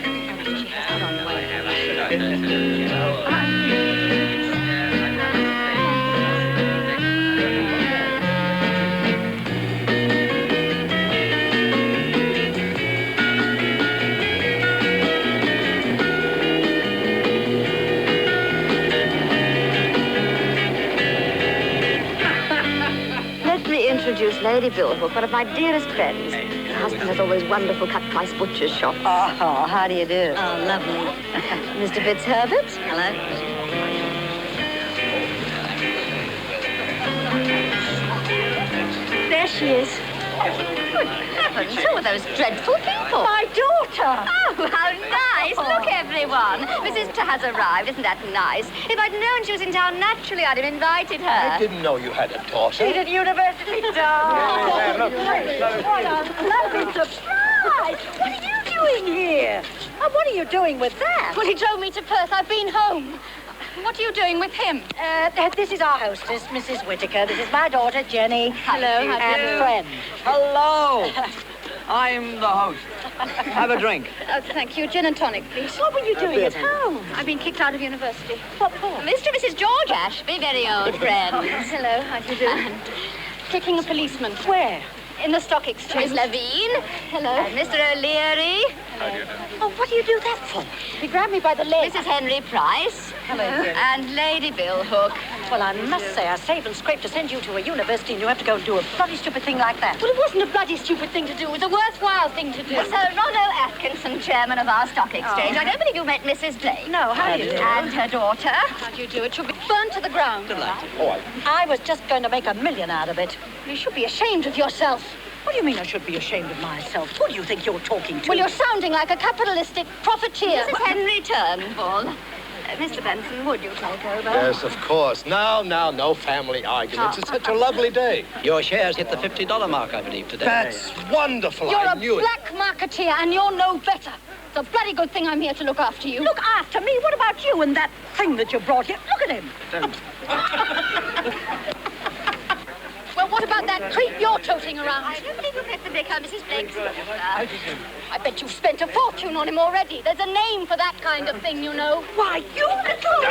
Let me introduce Lady Billhook, one of my dearest friends. Her husband has always wonderful cut-price butcher's shops. Oh, how do you do? Oh, lovely. Mr. Fitzherbert. Hello. There she is. Good heavens, who are those dreadful people? My daughter! Oh, how nice. Look, everyone. Mrs. has arrived. Isn't that nice? If I'd known she was in town, naturally I'd have invited her. I didn't know you had a daughter. She's at university, darling. What a lovely surprise! What are you doing here? Oh, what are you doing with that? Well, he drove me to Perth. I've been home. What are you doing with him? This is our hostess, Mrs. Whittaker. This is my daughter, Jenny. Hello, how do you do? And friend. Hello. I'm the host. Have a drink. Oh, thank you. Gin and tonic, please. What were you doing at home? I've been kicked out of university. What for? Mr. and Mrs. George Ashby, very old friends. Hello, how do you do? Kicking a policeman. Where? In the stock exchange. Miss Levine. Hello. And Mr. O'Leary. Oh, what do you do that for? He grabbed me by the leg. Mrs. Henry Price. Hello, Jenny. And Lady Billhook. Well, I must say, I saved and scraped to send you to a university, and you have to go and do a bloody stupid thing like that. Well, it wasn't a bloody stupid thing to do. It was a worthwhile thing to do. Sir Ronno Atkinson, chairman of our stock exchange. I don't believe you met Mrs. Blake. No, how do you do? And her daughter. How do you do? It should be burned to the ground. Delighted. I was just going to make $1 million out of it. You should be ashamed of yourself. What do you mean I should be ashamed of myself? Who do you think you're talking to? Well, you're sounding like a capitalistic profiteer. Mrs. Henry Turnbull. Mr. Benson, would you take over? Yes, of course. Now, no family arguments. It's such a lovely day. Your shares hit the $50 mark, I believe, today. That's wonderful. You're I a knew it. black marketeer, and you're no better. It's a bloody good thing I'm here to look after you. Look after me? What about you and that thing that you brought here? Look at him. Well, what about that creep you're toting around? I don't believe you've met the vicar, Mrs. Blake's daughter. I bet you've spent a fortune on him already. There's a name for that kind of thing, you know. Why, you little...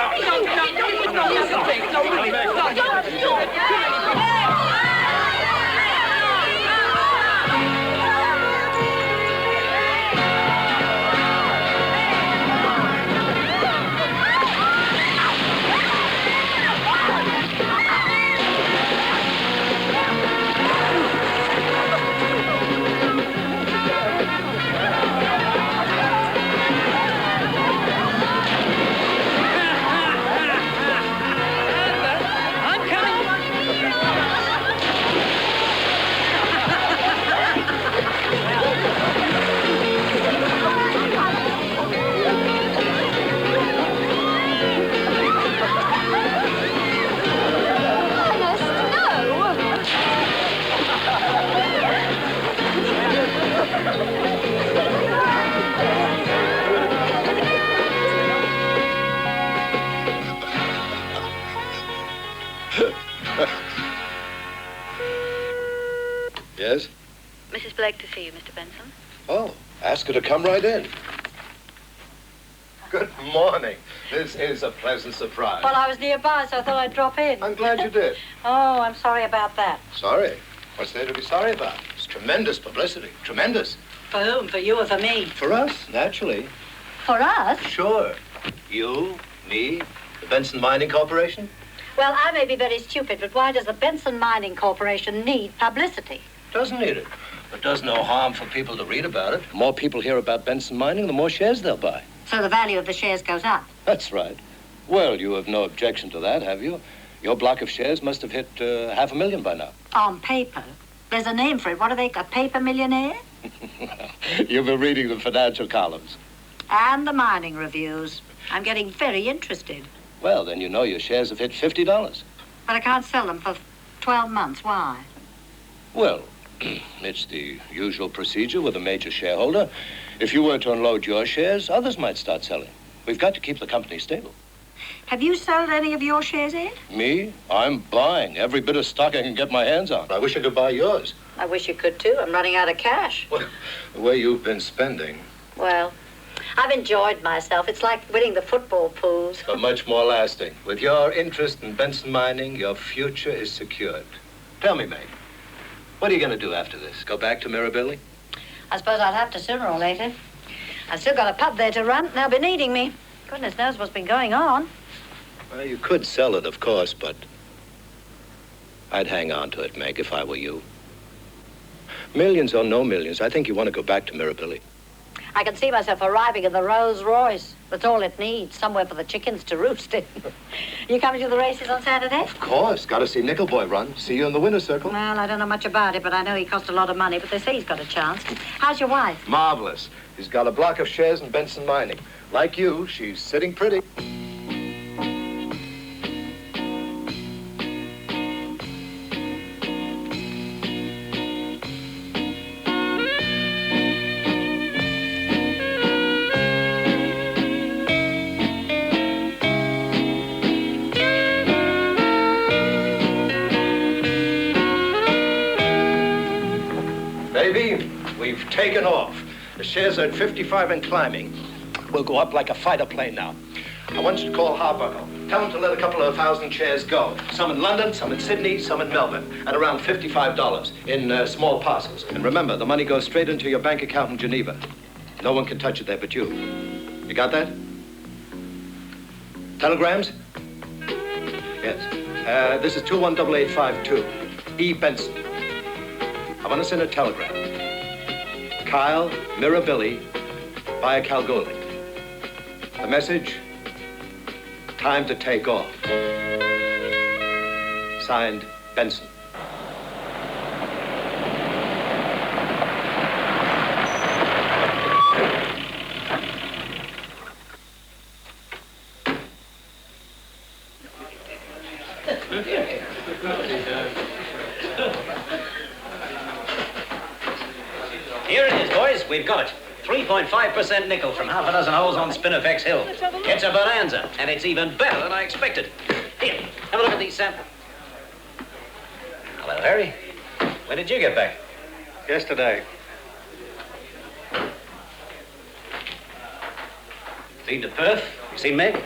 Yes? Mrs. Blake to see you, Mr. Benson. Oh, ask her to come right in. Good morning. This is a pleasant surprise. Well, I was nearby, so I thought I'd drop in. I'm glad you did. Oh, I'm sorry about that. Sorry? What's there to be sorry about? It's tremendous publicity. Tremendous. For whom? For you or for me? For us, naturally. For us? Sure. You, me, the Benson Mining Corporation. Well, I may be very stupid, but why does the Benson Mining Corporation need publicity? Doesn't need it. But does no harm for people to read about it. The more people hear about Benson Mining, the more shares they'll buy. So the value of the shares goes up. That's right. Well, you have no objection to that, have you? Your block of shares must have hit $500,000 by now. On paper. There's a name for it. What are they? A paper millionaire? You've been reading the financial columns. And the mining reviews. I'm getting very interested. Well, then you know your shares have hit $50. But I can't sell them for 12 months. Why? Well, it's the usual procedure with a major shareholder. If you were to unload your shares, others might start selling. We've got to keep the company stable. Have you sold any of your shares, Ed? Me? I'm buying every bit of stock I can get my hands on. I wish I could buy yours. I wish you could, too. I'm running out of cash. Well, the way you've been spending. Well, I've enjoyed myself. It's like winning the football pools. But much more lasting. With your interest in Benson Mining, your future is secured. Tell me, Meg, what are you going to do after this? Go back to Mirabelli? I suppose I'll have to sooner or later. I've still got a pub there to run. They'll be needing me. Goodness knows what's been going on. Well, you could sell it, of course, but I'd hang on to it, Meg, if I were you. Millions or no millions, I think you want to go back to Mirabelli. I can see myself arriving in the Rolls Royce. That's all it needs, somewhere for the chickens to roost in. You coming to the races on Saturday? Of course. Got to see Nickel Boy run. See you in the winner's circle. Well, I don't know much about it, but I know he cost a lot of money, but they say he's got a chance. How's your wife? Marvelous. He's got a block of shares in Benson Mining. Like you, she's sitting pretty. Baby, we've taken off. The shares are at 55 and climbing. We'll go up like a fighter plane now. I want you to call Harbuckle. Tell him to let a couple of 1,000 shares go. Some in London, some in Sydney, some in Melbourne. At around $55 in small parcels. And remember, the money goes straight into your bank account in Geneva. No one can touch it there but you. You got that? Telegrams? Yes. This is 218852. E. Benson. I want to send a telegram. Kyle, Mirabelli, via Kalgoorlie. The message, time to take off. Signed, Benson. Here it is, boys. We've got it. 3.5% nickel from half a dozen holes on Spinifex Hill. It's a bonanza, and it's even better than I expected. Here, have a look at these, Sam. Hello, Harry. When did you get back? Yesterday. Been to Perth? You seen Meg?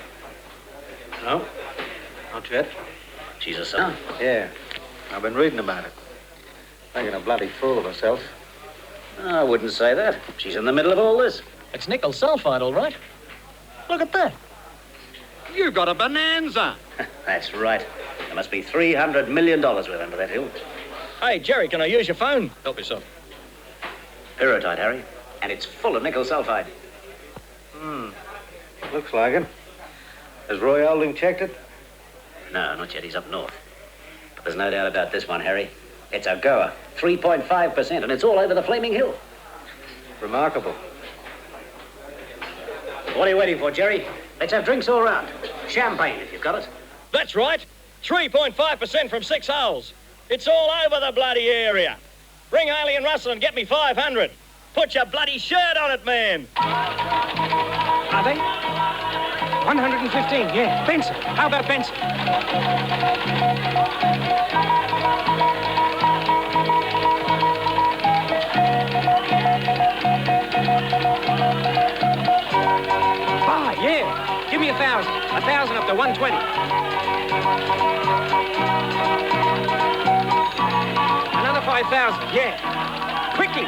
No, not yet. She's a son. Yeah, I've been reading about it. Making a bloody fool of herself. I wouldn't say that. She's in the middle of all this. It's nickel sulfide, all right. Look at that. You've got a bonanza. That's right. There must be $300 million worth under that hill. Hey, Jerry, can I use your phone? Help yourself. Pyrrhotite, Harry. And it's full of nickel sulfide. Looks like it. Has Roy Oldham checked it? No, not yet. He's up north. But there's no doubt about this one, Harry. It's a goer. 3.5%, and it's all over the Flaming Hill. Remarkable. What are you waiting for, Jerry? Let's have drinks all round. Champagne, if you've got it. That's right. 3.5% from 6 holes. It's all over the bloody area. Ring Haley and Russell and get me 500. Put your bloody shirt on it, man. I think. 115, yeah. Benson. How about Benson? Ah, yeah. Give me 1,000. 1,000 up to 120. Another 5,000, yeah. Quickly.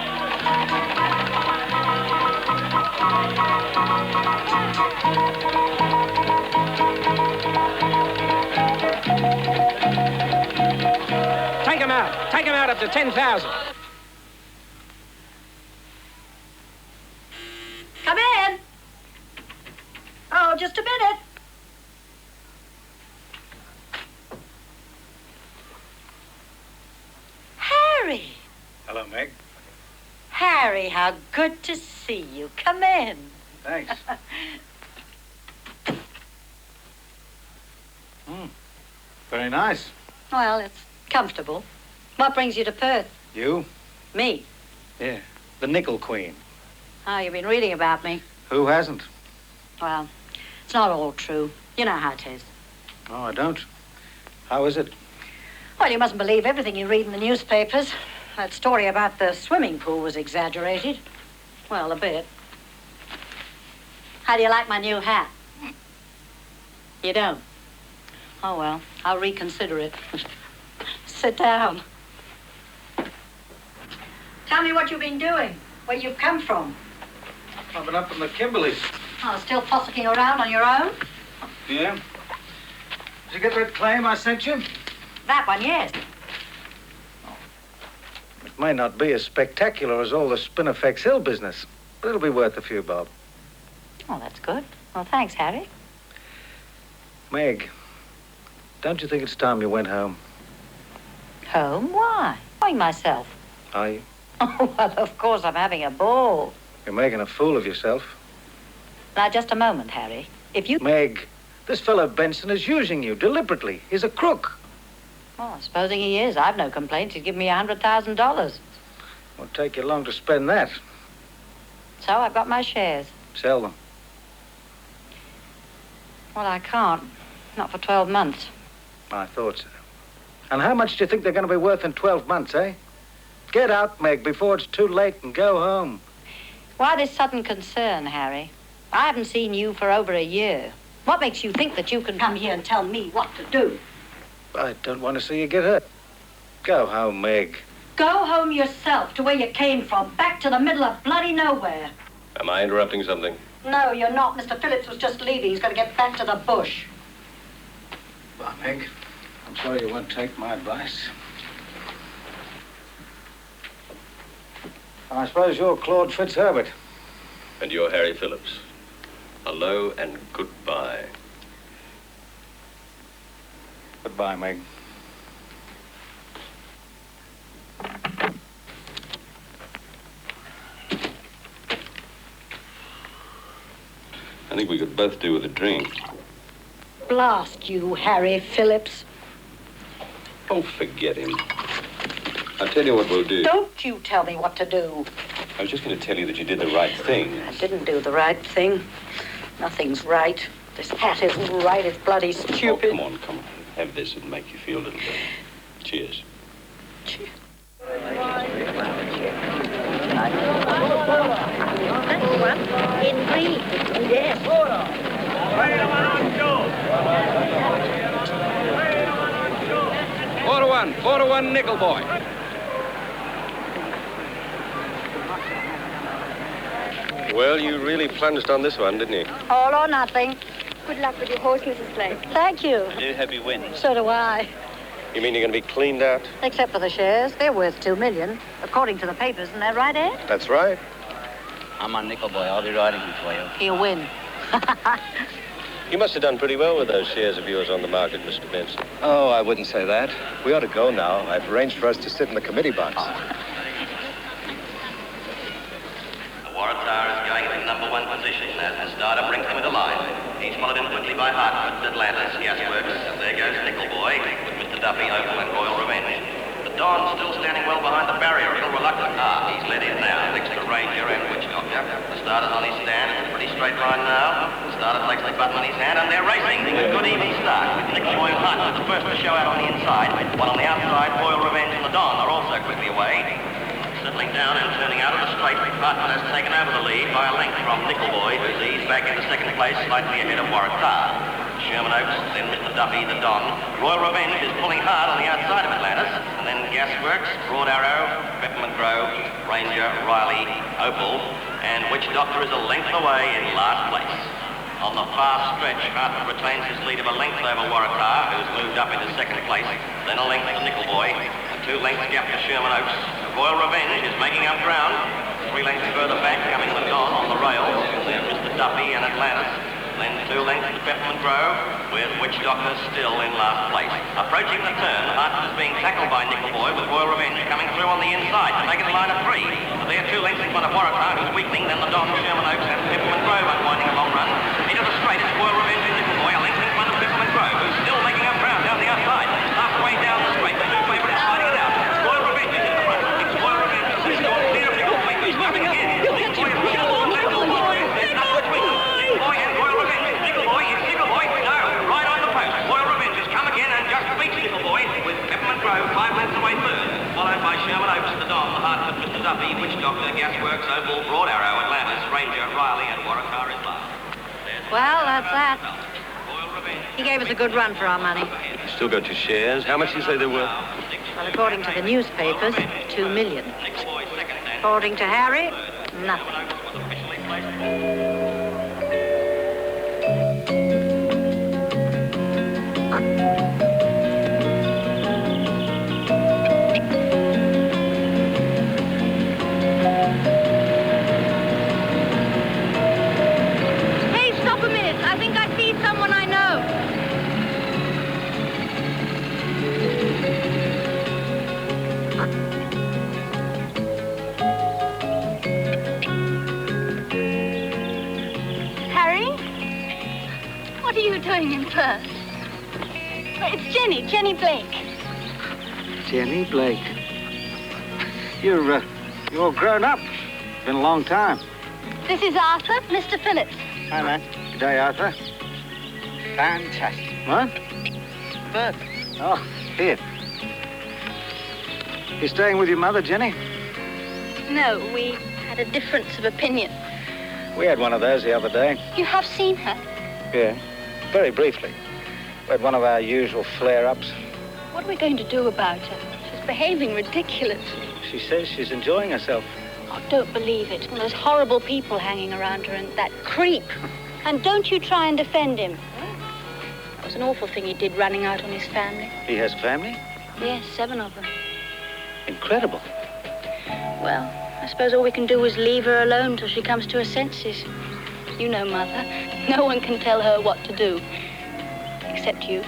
Take him out. Take him out up to 10,000. Come in. Oh, just a minute. Harry. Hello, Meg. Harry, how good to see you. Come in. Thanks. Very nice. Well, it's comfortable. What brings you to Perth? You? Me. Yeah. The Nickel Queen. Oh, you've been reading about me. Who hasn't? Well, it's not all true. You know how it is. Oh, I don't. How is it? Well, you mustn't believe everything you read in the newspapers. That story about the swimming pool was exaggerated. Well, a bit. How do you like my new hat? You don't? Oh, well, I'll reconsider it. Sit down. Tell me what you've been doing, where you've come from. I've been up in the Kimberleys. Oh, still fossicking around on your own? Yeah? Did you get that claim I sent you? That one, yes. It may not be as spectacular as all the Spinifex Hill business, but it'll be worth a few bob. Oh, that's good. Well, thanks, Harry. Meg, don't you think it's time you went home? Home? Why? Going myself. Are you? Oh, well, of course, I'm having a ball. You're making a fool of yourself. Now, just a moment, Harry. If you... Meg, this fellow Benson is using you deliberately. He's a crook. Oh, supposing he is. I've no complaints. He's given me $100,000. Won't take you long to spend that. So I've got my shares. Sell them. Well, I can't. Not for 12 months. I thought so. And how much do you think they're going to be worth in 12 months, eh? Get out, Meg, before it's too late and go home. Why this sudden concern, Harry? I haven't seen you for over a year. What makes you think that you can come here and tell me what to do? I don't want to see you get hurt. Go home, Meg. Go home yourself to where you came from, back to the middle of bloody nowhere. Am I interrupting something? No, you're not. Mr. Phillips was just leaving. He's going to get back to the bush. Well, Meg, I'm sorry you won't take my advice. I suppose you're Claude Fitzherbert. And you're Harry Phillips. Hello and goodbye. Goodbye, Meg. I think we could both do with a drink. Blast you, Harry Phillips. Oh, forget him. I'll tell you what we'll do. Don't you tell me what to do. I was just going to tell you that you did the right thing. I didn't do the right thing. Nothing's right. This hat isn't right. It's bloody stupid. Oh, come on. Have this. It'll make you feel a little better. Cheers. Cheers. That's one. In green. Yes. 4-1. 4-1 Nickel Boy. Well, you really plunged on this one, didn't you? All or nothing. Good luck with your horse, Mrs. Blake. Thank you. I do hope you win. So do I. You mean you're going to be cleaned out? Except for the shares. They're worth $2 million, according to the papers. Isn't that right, Ed? That's right. I'm on Nickel Boy. I'll be riding him for you. He'll win. You must have done pretty well with those shares of yours on the market, Mr. Benson. Oh, I wouldn't say that. We ought to go now. I've arranged for us to sit in the committee box. The Waratah is going to number one position as the starter brings him with a line. He's followed in quickly by Hartford, Atlantis, Gasworks, and there goes Nickel Boy with Mr. Duffy, Opal, and Royal Revenge. The The Don's still standing well behind the barrier, a little reluctant. He's let in now, next to Ranger and Witch Doctor. The starter's on his stand, it's a pretty straight line now. The starter takes the button on his hand, and they're racing. A good easy start, with Nickel Boy and Hut the first to show out on the inside, while on the outside, Royal Revenge and the Don are also quickly away. Settling down and turning out of the straight, Hutton has taken over the lead by a length from Nickel Boy, who's eased back into second place, slightly ahead of Warwick Carr. Sherman Oaks, then Mr. Duffy, the Don. Royal Revenge is pulling hard on the outside of Atlantis, and then Gasworks, Broad Arrow, Peppermint Grove, Ranger, Riley, Opal, and Witch Doctor is a length away in last place. On the far stretch, Hartford retains his lead of a length over Warwick Carr, who's moved up into second place, then a length to Nickel Boy, and 2 lengths gap to Sherman Oaks. Royal Revenge is making up ground. 3 lengths further back coming the Don on the rails, then Mr. Duffy and Atlantis. Then 2 lengths to Peppermint Grove, with Witch Doctor still in last place. Approaching the turn, Hartford is being tackled by Nickel Boy, with Royal Revenge coming through on the inside to make it a line of 3. But they're 2 lengths in front of Warwick Carr, who's weakening, then the Don, Sherman Oaks, and Peppermint Grove unwinding a long run. Into the straight, it's Royal Revenge and Nickel Boy, a length in front of Peppermint Grove, who's still making up ground down the outside. Halfway down the straight, the 2 favourites fighting it out. Royal Revenge is in the front. It's Royal Revenge, who's gone clear of Nickel Boy, who's coming again. Nickel Boy and Nickel Boy, there's not much between them. Nickel Boy and Royal Revenge. Nickel Boy is Nickel Boy, no, right on the post. Royal Revenge has come again and just beats Nickel Boy, with Peppermint Grove 5 lengths away third, followed by Sherman Oaks, the Don, the Hartford, Mr. Duffy, Witch Doctor, Gasworks, Opal, Broad Arrow, Atlantis, Ranger, Riley, and Warwick Carr is last. Well, that's that. He gave us a good run for our money. Still got your shares. How much do you say they're worth? Well, according to the newspapers, 2 million. According to Harry, nothing. Hey, stop a minute. I think I see someone I know. Harry? What are you doing in Perth? It's Jenny Blake. Jenny Blake. You're all grown up. Been a long time. This is Arthur, Mr. Phillips. Hi, man. Good day, Arthur. Fantastic. What? Perth. Oh, here. You staying with your mother, Jenny? No, we had a difference of opinion. We had one of those the other day. You have seen her? Yeah, very briefly. We had one of our usual flare-ups. What are we going to do about her? She's behaving ridiculously. She says she's enjoying herself. Oh, don't believe it. All those horrible people hanging around her and that creep. And don't you try and defend him. That was an awful thing he did, running out on his family. He has family? Yes, 7 of them. Incredible. Well, I suppose all we can do is leave her alone till she comes to her senses. You know, Mother, no one can tell her what to do. Except you.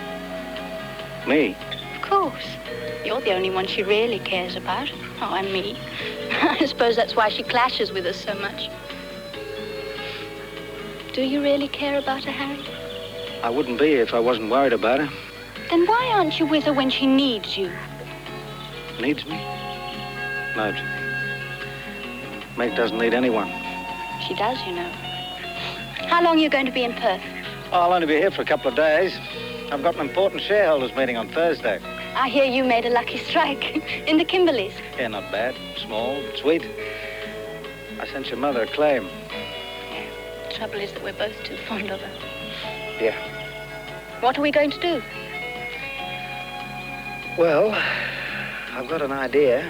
Me? Of course. You're the only one she really cares about. Oh, and me. I suppose that's why she clashes with us so much. Do you really care about her, Harry? I wouldn't be if I wasn't worried about her. Then why aren't you with her when she needs you? Needs me? No. Meg doesn't need anyone. She does, you know. How long are you going to be in Perth? Oh, I'll only be here for a couple of days. I've got an important shareholders meeting on Thursday. I hear you made a lucky strike in the Kimberleys. Yeah, not bad. Small, sweet. I sent your mother a claim. Yeah. The trouble is that we're both too fond of her. Yeah. What are we going to do? Well, I've got an idea.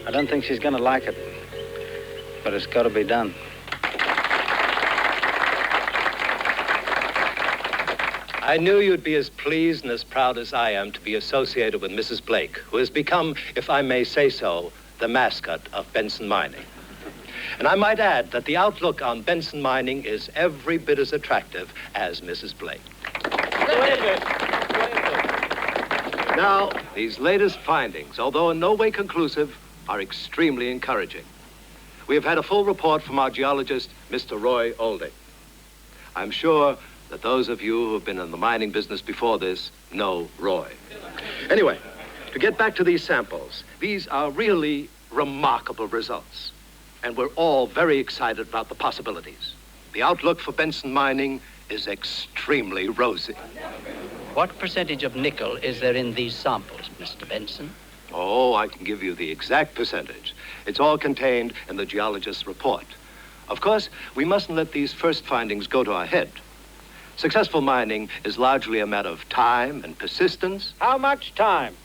I don't think she's going to like it. But it's got to be done. I knew you'd be as pleased and as proud as I am to be associated with Mrs. Blake, who has become, if I may say so, the mascot of Benson Mining. And I might add that the outlook on Benson Mining is every bit as attractive as Mrs. Blake. Now, these latest findings, although in no way conclusive, are extremely encouraging. We have had a full report from our geologist, Mr. Roy Olding. I'm sure that those of you who have been in the mining business before this know Roy. Anyway, To get back to these samples, these are really remarkable results. And we're all very excited about the possibilities. The outlook for Benson mining is extremely rosy. What percentage of nickel is there in these samples, Mr. Benson? Oh, I can give you the exact percentage. It's all contained in the geologist's report. Of course, we mustn't let these first findings go to our head. Successful mining is largely a matter of time and persistence. How much time?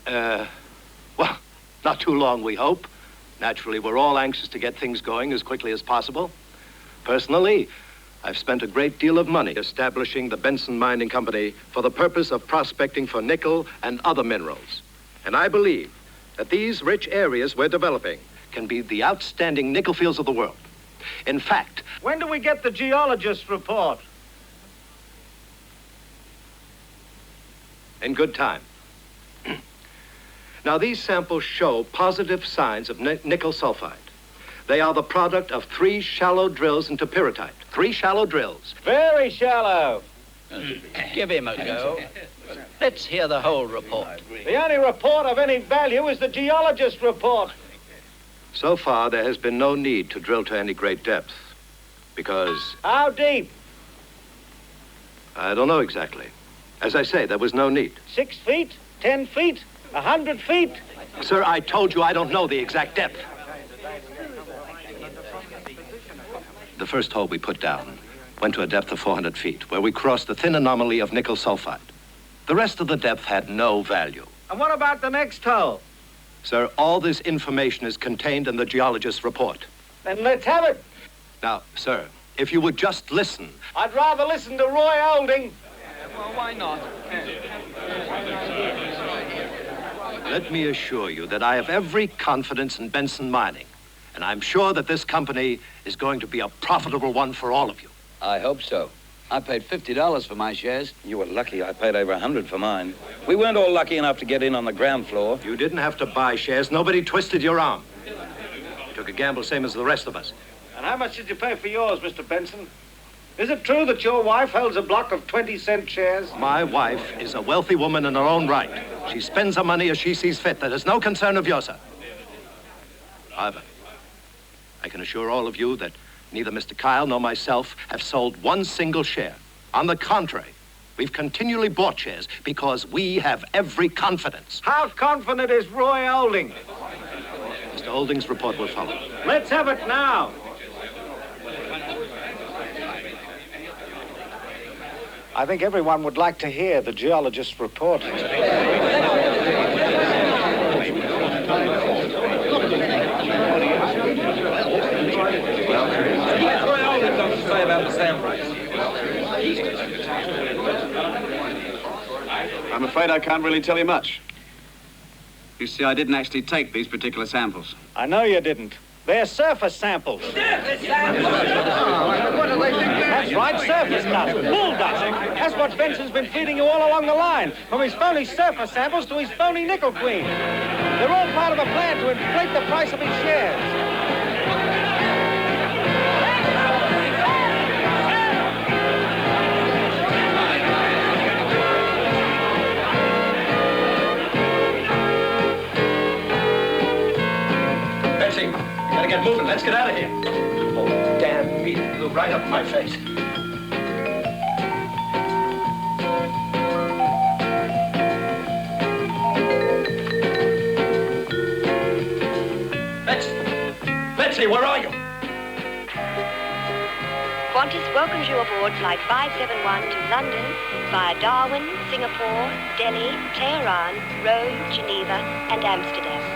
Well, not too long, we hope. Naturally, we're all anxious to get things going as quickly as possible. Personally, I've spent a great deal of money establishing the Benson Mining Company for the purpose of prospecting for nickel and other minerals. And I believe that these rich areas we're developing can be the outstanding nickel fields of the world. In fact... When do we get the geologist's report? In good time. Now, these samples show positive signs of nickel sulfide. They are the product of 3 shallow drills into pyrrhotite. 3 shallow drills. Very shallow. Give him a go. Let's hear the whole report. The only report of any value is the geologist's report. So far, there has been no need to drill to any great depth, because... How deep? I don't know exactly. As I say, there was no need. 6 feet? 10 feet? 100 feet? Sir, I told you I don't know the exact depth. The first hole we put down went to a depth of 400 feet, where we crossed the thin anomaly of nickel sulfide. The rest of the depth had no value. And what about the next hole? Sir, all this information is contained in the geologist's report. Then let's have it. Now, sir, if you would just listen. I'd rather listen to Roy Olding. Well, why not? Let me assure you that I have every confidence in Benson Mining, and I'm sure that this company is going to be a profitable one for all of you. I hope so. I paid $50 for my shares. You were lucky. I paid over $100 for mine. We weren't all lucky enough to get in on the ground floor. You didn't have to buy shares. Nobody twisted your arm. You took a gamble same as the rest of us. And how much did you pay for yours, Mr. Benson? Is it true that your wife holds a block of 20-cent shares? My wife is a wealthy woman in her own right. She spends her money as she sees fit. That is no concern of yours, sir. However, I can assure all of you that neither Mr. Kyle nor myself have sold one single share. On the contrary, we've continually bought shares because we have every confidence. How confident is Roy Olding? Mr. Olding's report will follow. Let's have it now. I think everyone would like to hear the geologist's report. Say about the samples. I'm afraid I can't really tell you much. You see, I didn't actually take these particular samples. I know you didn't. They're surface samples. That's right, surface dust, bull dust. That's what Benson's been feeding you all along the line, from his phony surface samples to his phony nickel queen. They're all part of a plan to inflate the price of his shares. Gotta get moving. Let's get out of here. Oh, damn meat blew right up in my face. Betsy, where are you? Qantas welcomes you aboard Flight 571 to London via Darwin, Singapore, Delhi, Tehran, Rome, Geneva, and Amsterdam.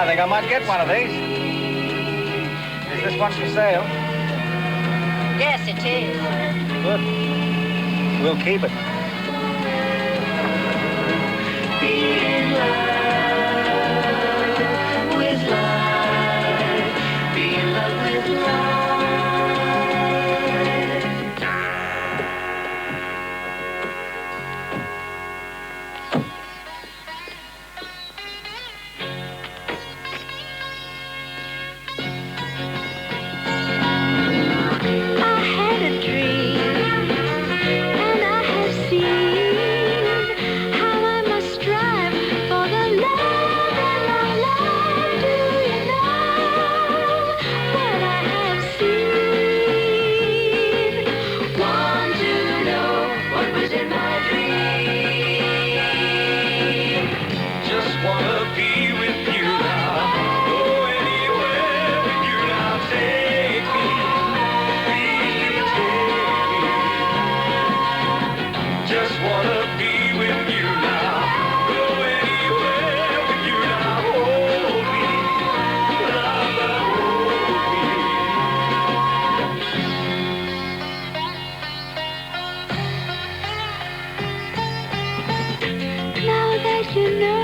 think I might get one of these. Is this one for sale? Yes, it is. Good. We'll keep it. Be in love with life. Be in love with life. I had a dream, and I have seen how I must strive for the love and my life. Do you know what I have seen? Want to know what was in my dream? Just wanna be with you now. Go anywhere with you now. Take me. Please do take me. Just wanna be with you now. Go anywhere with you now. Hold me. Lover, hold me. Now that you know